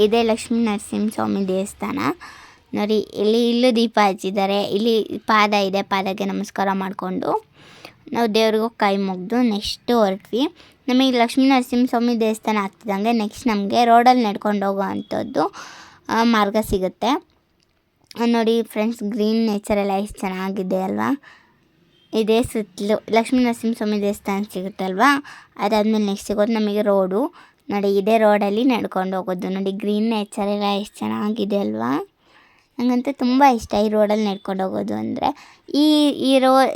ಇದೇ ಲಕ್ಷ್ಮೀ ನರಸಿಂಹ ಸ್ವಾಮಿ ದೇವಸ್ಥಾನ. ನೋಡಿ, ಇಲ್ಲೂ ದೀಪ ಹಚ್ಚಿದ್ದಾರೆ. ಇಲ್ಲಿ ಪಾದ ಇದೆ, ಪಾದಕ್ಕೆ ನಮಸ್ಕಾರ ಮಾಡಿಕೊಂಡು ನಾವು ದೇವ್ರಿಗೂ ಕೈ ಮುಗಿದು ನೆಕ್ಸ್ಟು ಹೊರಟ್ವಿ. ನಮಗೆ ಲಕ್ಷ್ಮೀ ನರಸಿಂಹ ಸ್ವಾಮಿ ದೇವಸ್ಥಾನ ಆಗ್ತಿದ್ದಂಗೆ ನೆಕ್ಸ್ಟ್ ನಮಗೆ ರೋಡಲ್ಲಿ ನಡ್ಕೊಂಡು ಹೋಗೋ ಅಂಥದ್ದು ಮಾರ್ಗ ಸಿಗುತ್ತೆ. ನೋಡಿ ಫ್ರೆಂಡ್ಸ್, ಗ್ರೀನ್ ನೇಚರ್ ಎಲ್ಲ ಎಷ್ಟು ಚೆನ್ನಾಗಿದೆ ಅಲ್ವಾ? ಇದೇ ಸುತ್ತಲೂ ಲಕ್ಷ್ಮೀ ನರಸಿಂಹ ಸ್ವಾಮಿ ದೇವಸ್ಥಾನ ಸಿಗುತ್ತಲ್ವಾ, ಅದಾದಮೇಲೆ ನೆಕ್ಸ್ಟ್ ಸಿಗೋದು ನಮಗೆ ರೋಡು. ನೋಡಿ, ಇದೇ ರೋಡಲ್ಲಿ ನಡ್ಕೊಂಡು ಹೋಗೋದು. ನೋಡಿ, ಗ್ರೀನ್ ನೇಚರ್ ಎಲ್ಲ ಎಷ್ಟು ಚೆನ್ನಾಗಿದೆ ಅಲ್ವಾ? ನನಗಂತೂ ತುಂಬ ಇಷ್ಟ ಈ ರೋಡಲ್ಲಿ ನಡ್ಕೊಂಡು ಹೋಗೋದು ಅಂದರೆ.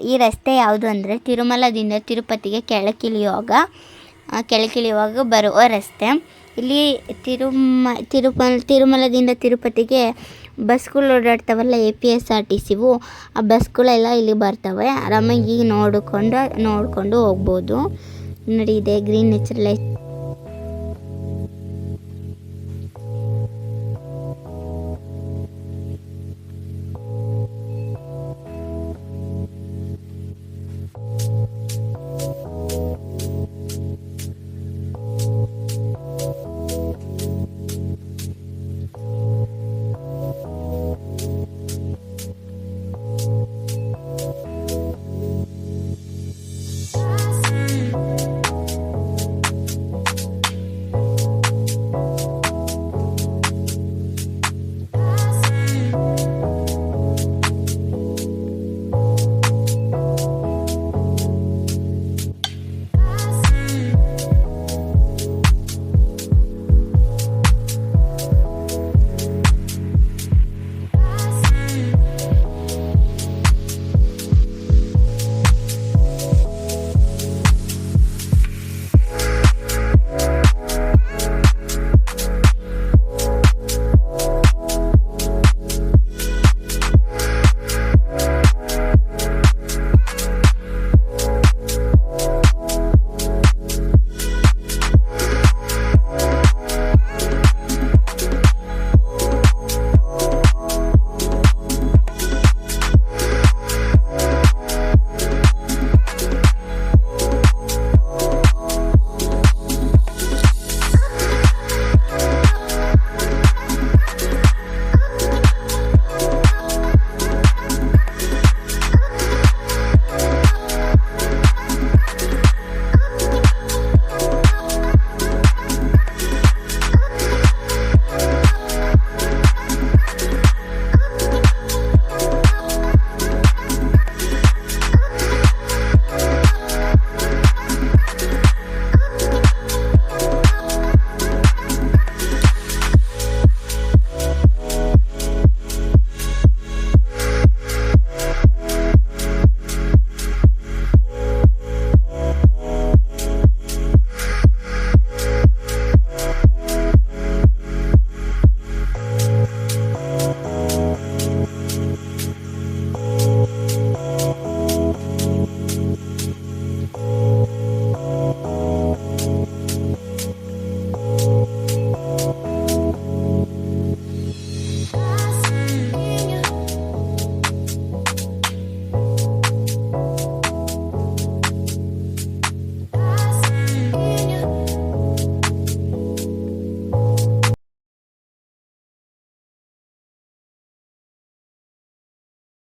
ಈ ರಸ್ತೆ ಯಾವುದು ಅಂದರೆ ತಿರುಮಲದಿಂದ ತಿರುಪತಿಗೆ ಕೆಳಗಿಳಿಯುವಾಗ ಬರುವ ರಸ್ತೆ. ಇಲ್ಲಿ ತಿರುಮಲದಿಂದ ತಿರುಪತಿಗೆ ಬಸ್ಗಳು ಓಡಾಡ್ತಾವಲ್ಲ APSRTCವು, ಆ ಬಸ್ಗಳೆಲ್ಲ ಇಲ್ಲಿ ಬರ್ತವೆ. ಆರಾಮಾಗಿ ನೋಡಿಕೊಂಡು ಹೋಗ್ಬೋದು. ನೋಡಿ ಇದೆ ಗ್ರೀನ್ ನ್ಯಾಚುರಲ್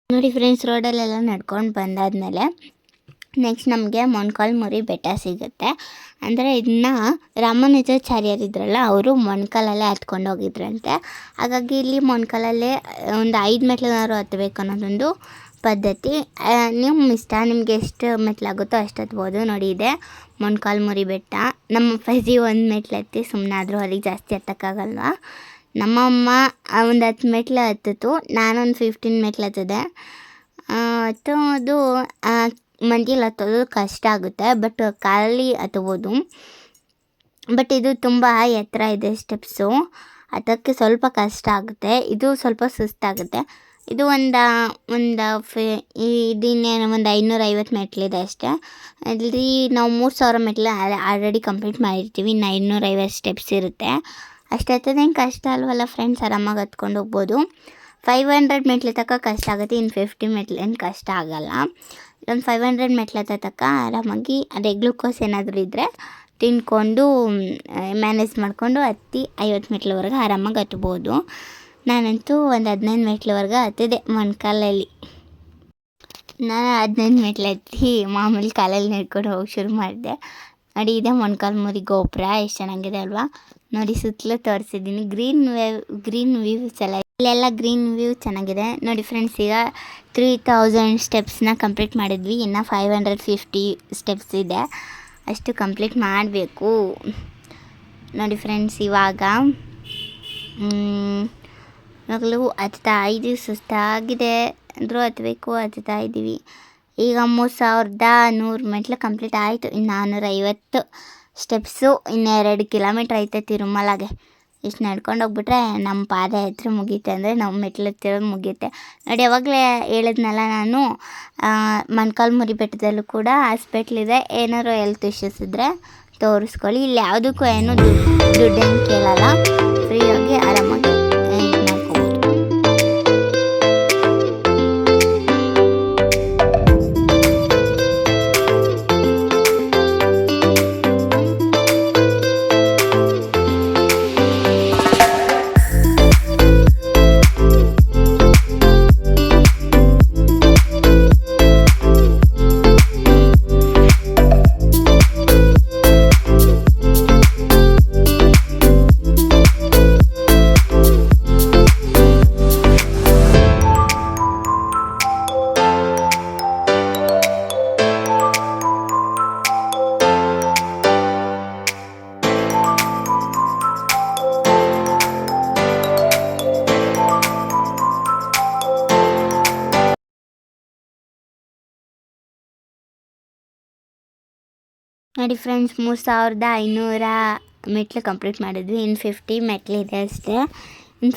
ನೋಡಿ ಫ್ರೆಂಡ್ಸ್. ರೋಡಲ್ಲೆಲ್ಲ ನಡ್ಕೊಂಡು ಬಂದಾದಮೇಲೆ ನೆಕ್ಸ್ಟ್ ನಮಗೆ ಮೊಣಕಾಲ್ಮುರಿ ಬೆಟ್ಟ ಸಿಗುತ್ತೆ. ಅಂದರೆ ಇದನ್ನ ರಾಮಾನುಜಾಚಾರ್ಯರಿದ್ರಲ್ಲ, ಅವರು ಮೊಣಕಾಲಲ್ಲೇ ಹತ್ಕೊಂಡು ಹೋಗಿದ್ರಂತೆ. ಹಾಗಾಗಿ ಇಲ್ಲಿ ಮೊಣಕಾಲಲ್ಲೇ ಒಂದು 5 ಮೆಟ್ಲನಾದ್ರು ಹತ್ತಬೇಕು ಅನ್ನೋದೊಂದು ಪದ್ಧತಿ. ನಿಮ್ಮ ಇಷ್ಟ, ನಿಮಗೆ ಎಷ್ಟು ಮೆಟ್ಲಾಗುತ್ತೋ ಅಷ್ಟು ಹತ್ಬೋದು. ನೋಡಿ ಇದೆ ಮೊಣಕಾಲ್ಮುರಿ ಬೆಟ್ಟ. ನಮ್ಮ ಅಪ್ಪಾಜಿ ಒಂದು ಮೆಟ್ಲು ಹತ್ತಿ ಸುಮ್ಮನಾದರೂ, ಅವ್ರಿಗೆ ಜಾಸ್ತಿ ಹತ್ತಕ್ಕಾಗಲ್ವ. ನಮ್ಮಮ್ಮ ಒಂದು 10 ಮೆಟ್ಲು ಹತ್ತಿತು, ನಾನೊಂದು 15 ಮೆಟ್ಲು ಹತ್ತಿದೆ. ಹತ್ತೋದು ಮಂಡಿಯಲ್ಲಿ ಹತ್ತೋದು ಕಷ್ಟ ಆಗುತ್ತೆ, ಬಟ್ ಕಾಲಲ್ಲಿ ಹತ್ಬೋದು. ಬಟ್ ಇದು ತುಂಬ ಎತ್ತರ ಇದೆ ಸ್ಟೆಪ್ಸು, ಅದಕ್ಕೆ ಸ್ವಲ್ಪ ಕಷ್ಟ ಆಗುತ್ತೆ. ಇದು ಸ್ವಲ್ಪ ಸುಸ್ತಾಗುತ್ತೆ. ಇದು ಇದನ್ನೇನು ಒಂದು 550 ಮೆಟ್ಲಿದೆ ಅಷ್ಟೇ. ಅಲ್ಲಿ ನಾವು 3000 ಮೆಟ್ಲು ಆಲ್ರೆಡಿ ಕಂಪ್ಲೀಟ್ ಮಾಡಿರ್ತೀವಿ. ಇನ್ನು 550 ಸ್ಟೆಪ್ಸ್ ಇರುತ್ತೆ. ಅಷ್ಟು ಹತ್ತೋದೇನು ಕಷ್ಟ ಅಲ್ವಲ್ಲ ಫ್ರೆಂಡ್ಸ್, ಆರಾಮಾಗಿ ಹತ್ಕೊಂಡು ಹೋಗ್ಬೋದು. 500 ಮೆಟ್ಲು ತನಕ ಕಷ್ಟ ಆಗುತ್ತೆ, ಇನ್ನು 50 ಮೆಟ್ಲು ಏನು ಕಷ್ಟ ಆಗೋಲ್ಲ. ಒಂದು 500 ಮೆಟ್ಲು ತನಕ ಆರಾಮಾಗಿ ಅದೇ ಗ್ಲೂಕೋಸ್ ಏನಾದರೂ ಇದ್ದರೆ ತಿಂದ್ಕೊಂಡು ಮ್ಯಾನೇಜ್ ಮಾಡಿಕೊಂಡು ಹತ್ತಿ 50 ಮೆಟ್ಲುವರೆಗೆ ಆರಾಮಾಗಿ ಹತ್ಬೋದು. ನಾನಂತೂ ಒಂದು 15 ಮೆಟ್ಲುವರೆಗೆ ಹತ್ತಿದೆ ಮೊಣಕಾಲಲ್ಲಿ. ನಾನು 15 ಮೆಟ್ಲು ಹತ್ತಿ ಮಾಮೂಲಿ ಕಾಲಲ್ಲಿ ನಡ್ಕೊಂಡು ಹೋಗಿ ಶುರು ಮಾಡಿದೆ. ನೋಡಿ ಇದೆ ಮೊಣಕಾಲ್ಮುರಿ ಗೋಪುರ, ಎಷ್ಟು ಚೆನ್ನಾಗಿದೆ ಅಲ್ವಾ. ನೋಡಿ ಸುತ್ತಲೂ ತೋರಿಸಿದ್ದೀನಿ. ಗ್ರೀನ್ ವ್ಯೂಸ್ ಎಲ್ಲ, ಇಲ್ಲೆಲ್ಲ ಗ್ರೀನ್ ವ್ಯೂ ಚೆನ್ನಾಗಿದೆ. ನೋಡಿ ಫ್ರೆಂಡ್ಸ್, ಈಗ 3000 ಸ್ಟೆಪ್ಸ್ನ ಕಂಪ್ಲೀಟ್ ಮಾಡಿದ್ವಿ. ಇನ್ನು 550 ಸ್ಟೆಪ್ಸ್ ಇದೆ, ಅಷ್ಟು ಕಂಪ್ಲೀಟ್ ಮಾಡಬೇಕು. ನೋಡಿ ಫ್ರೆಂಡ್ಸ್, ಇವಾಗಲೂ ಹತ್ತಾ ಇದ್ದೀವಿ. ಸುಸ್ತಾಗಿದೆ ಅಂದರೂ ಹತ್ತಾ ಇದ್ದೀವಿ. ಈಗ 3100 ಮೆಟ್ಲು ಕಂಪ್ಲೀಟ್ ಆಯಿತು. ಇನ್ನು 450 ಸ್ಟೆಪ್ಸು, ಇನ್ನು 2 ಕಿಲೋಮೀಟ್ರ್ ಐತೆ ತಿರುಮಲಗೆ. ಇಷ್ಟು ನಡ್ಕೊಂಡು ಹೋಗ್ಬಿಟ್ರೆ ನಮ್ಮ ಪಾದಯಾತ್ರೆ ಮುಗೀತೆ ಅಂದರೆ ನಾವು ಮೆಟ್ಲು ಹತ್ತಿರೋದು ಮುಗಿಯುತ್ತೆ ನೋಡಿ. ಯಾವಾಗಲೇ ಹೇಳಿದ್ನಲ್ಲ ನಾನು, ಮೊಣಕಾಲು ಮುರಿ ಬೆಟ್ಟದಲ್ಲೂ ಕೂಡ ಹಾಸ್ಪಿಟ್ಲಿದೆ. ಏನಾದ್ರು ಹೆಲ್ತ್ ಇಶ್ಯೂಸ್ ಇದ್ದರೆ ತೋರಿಸ್ಕೊಳ್ಳಿ. ಇಲ್ಲಿ ಯಾವುದಕ್ಕೂ ಏನು ದುಡ್ಡೇನು ಕೇಳಲ್ಲ, ಫ್ರೀಯಾಗಿ ಆರಾಮಾಗಿ ಇದು ಮಾಡ್ಕೋಬೋದು. ನೋಡಿ ಫ್ರೆಂಡ್ಸ್, 3500 ಮೆಟ್ಲು ಕಂಪ್ಲೀಟ್ ಮಾಡಿದ್ವಿ. ಇನ್ನು 50 ಮೆಟ್ಲಿದೆ ಅಷ್ಟೇ. ಇನ್ನು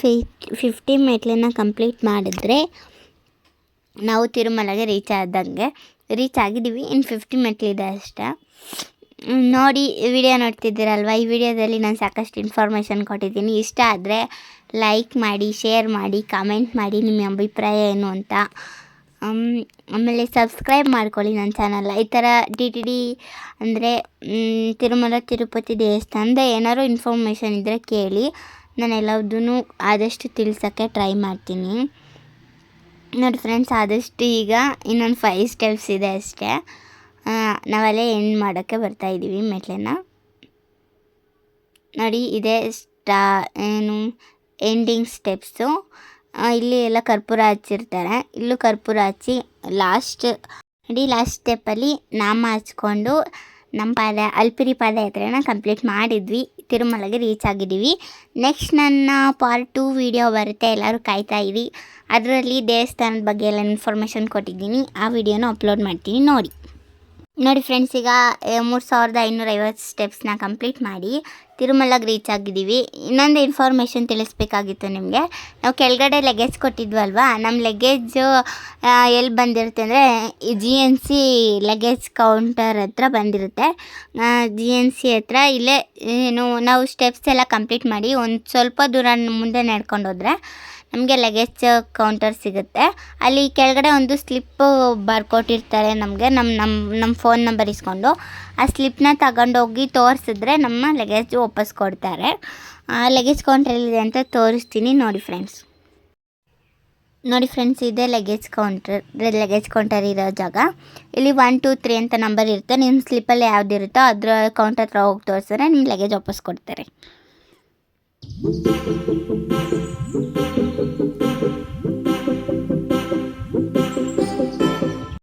50 ಮೆಟ್ಲನ್ನು ಕಂಪ್ಲೀಟ್ ಮಾಡಿದ್ರೆ ನಾವು ತಿರುಮಲಗೆ ರೀಚ್ ಆಗಿದ್ದೀವಿ. ಇನ್ನು 50 ಮೆಟ್ಲಿದೆ ಅಷ್ಟೇ. ನೋಡಿ, ವಿಡಿಯೋ ನೋಡ್ತಿದ್ದೀರಲ್ವ, ಈ ವಿಡಿಯೋದಲ್ಲಿ ನಾನು ಸಾಕಷ್ಟು ಇನ್ಫಾರ್ಮೇಷನ್ ಕೊಟ್ಟಿದ್ದೀನಿ. ಇಷ್ಟ ಆದರೆ ಲೈಕ್ ಮಾಡಿ, ಶೇರ್ ಮಾಡಿ, ಕಾಮೆಂಟ್ ಮಾಡಿ ನಿಮ್ಮ ಅಭಿಪ್ರಾಯ ಏನು ಅಂತ. ಆಮೇಲೆ ಸಬ್ಸ್ಕ್ರೈಬ್ ಮಾಡ್ಕೊಳ್ಳಿ ನನ್ನ ಚಾನಲ್. ಈ ಥರ TTD ಅಂದರೆ ತಿರುಮಲ ತಿರುಪತಿ ದೇವಸ್ಥಾನದ ಏನಾದ್ರು ಇನ್ಫಾರ್ಮೇಷನ್ ಇದ್ದರೆ ಕೇಳಿ, ನಾನು ಎಲ್ಲದನ್ನೂ ಆದಷ್ಟು ತಿಳಿಸೋಕ್ಕೆ ಟ್ರೈ ಮಾಡ್ತೀನಿ. ನೋಡಿ ಫ್ರೆಂಡ್ಸ್, ಆದಷ್ಟು ಈಗ ಇನ್ನೊಂದು 5 ಸ್ಟೆಪ್ಸ್ ಇದೆ ಅಷ್ಟೇ. ನಾವಲ್ಲೇ ಎಂಡ್ ಮಾಡೋಕ್ಕೆ ಬರ್ತಾಯಿದ್ದೀವಿ ಮೆಟ್ಲನ್ನು. ನೋಡಿ, ಇದೇ ಎಂಡಿಂಗ್ ಸ್ಟೆಪ್ಸು. ಇಲ್ಲಿ ಎಲ್ಲ ಕರ್ಪೂರ ಹಚ್ಚಿರ್ತಾರೆ. ಇಲ್ಲೂ ಕರ್ಪೂರ ಹಚ್ಚಿ ಲಾಸ್ಟ್ ಸ್ಟೆಪ್ಪಲ್ಲಿ ನಾಮ ಹಚ್ಕೊಂಡು ನಮ್ಮ ಅಲ್ಪಿರಿ ಪಾದಯಾತ್ರೆನ ಕಂಪ್ಲೀಟ್ ಮಾಡಿದ್ವಿ. ತಿರುಮಲಗೆ ರೀಚ್ ಆಗಿದ್ದೀವಿ. ನೆಕ್ಸ್ಟ್ ನನ್ನ ಪಾರ್ಟ್ 2 ವಿಡಿಯೋ ಬರುತ್ತೆ, ಎಲ್ಲರೂ ಕಾಯ್ತಾ ಇರಿ. ಅದರಲ್ಲಿ ದೇವಸ್ಥಾನದ ಬಗ್ಗೆ ಎಲ್ಲ ಇನ್ಫಾರ್ಮೇಷನ್ ಕೊಟ್ಟಿದ್ದೀನಿ, ಆ ವಿಡಿಯೋನ ಅಪ್ಲೋಡ್ ಮಾಡ್ತೀನಿ ನೋಡಿ ಫ್ರೆಂಡ್ಸ್. ಈಗ 3550 ಸ್ಟೆಪ್ಸ್ನ ಕಂಪ್ಲೀಟ್ ಮಾಡಿ ತಿರುಮಲಗೆ ರೀಚ್ ಆಗಿದ್ದೀವಿ. ಇನ್ನೊಂದು ಇನ್ಫಾರ್ಮೇಷನ್ ತಿಳಿಸ್ಬೇಕಾಗಿತ್ತು ನಿಮಗೆ. ನಾವು ಕೆಳಗಡೆ ಲಗೇಜ್ ಕೊಟ್ಟಿದ್ವಲ್ವಾ, ನಮ್ಮ ಲಗೇಜು ಎಲ್ಲಿ ಬಂದಿರುತ್ತೆ ಅಂದರೆ GNC ಲಗೇಜ್ ಕೌಂಟರ್ ಹತ್ರ ಬಂದಿರುತ್ತೆ. GNC ಹತ್ರ ಇಲ್ಲೇ ನಾವು ಸ್ಟೆಪ್ಸ್ ಎಲ್ಲ ಕಂಪ್ಲೀಟ್ ಮಾಡಿ ಒಂದು ಸ್ವಲ್ಪ ದೂರ ಮುಂದೆ ನಡ್ಕೊಂಡು ಹೋದರೆ ನಮಗೆ ಲಗೇಜ್ ಕೌಂಟರ್ ಸಿಗುತ್ತೆ. ಅಲ್ಲಿ ಕೆಳಗಡೆ ಒಂದು ಸ್ಲಿಪ್ಪು ಬರ್ಕೊಟ್ಟಿರ್ತಾರೆ ನಮಗೆ, ನಮ್ಮ ಫೋನ್ ನಂಬರ್ ಇಸ್ಕೊಂಡು ಆ ಸ್ಲಿಪ್ನ ತಗೊಂಡೋಗಿ ತೋರಿಸಿದ್ರೆ ನಮ್ಮ ಲಗೇಜ್ ವಾಪಸ್ ಕೊಡ್ತಾರೆ. ಲಗೇಜ್ ಕೌಂಟರ್ ಎಲ್ಲಿದೆ ಅಂತ ತೋರಿಸ್ತೀನಿ ನೋಡಿ ಫ್ರೆಂಡ್ಸ್. ಇದೇ ಲಗೇಜ್ ಕೌಂಟರ್ ಇರೋ ಜಾಗ. ಇಲ್ಲಿ 1 2 3 ಅಂತ ನಂಬರ್ ಇರುತ್ತೆ. ನಿಮ್ಮ ಸ್ಲಿಪ್ಪಲ್ಲಿ ಯಾವುದಿರುತ್ತೋ ಅದ್ರ ಕೌಂಟರ್ ಹತ್ರ ಹೋಗಿ ತೋರಿಸಿದ್ರೆ ನಿಮ್ಮ ಲಗೇಜ್ ವಾಪಸ್ ಕೊಡ್ತಾರೆ.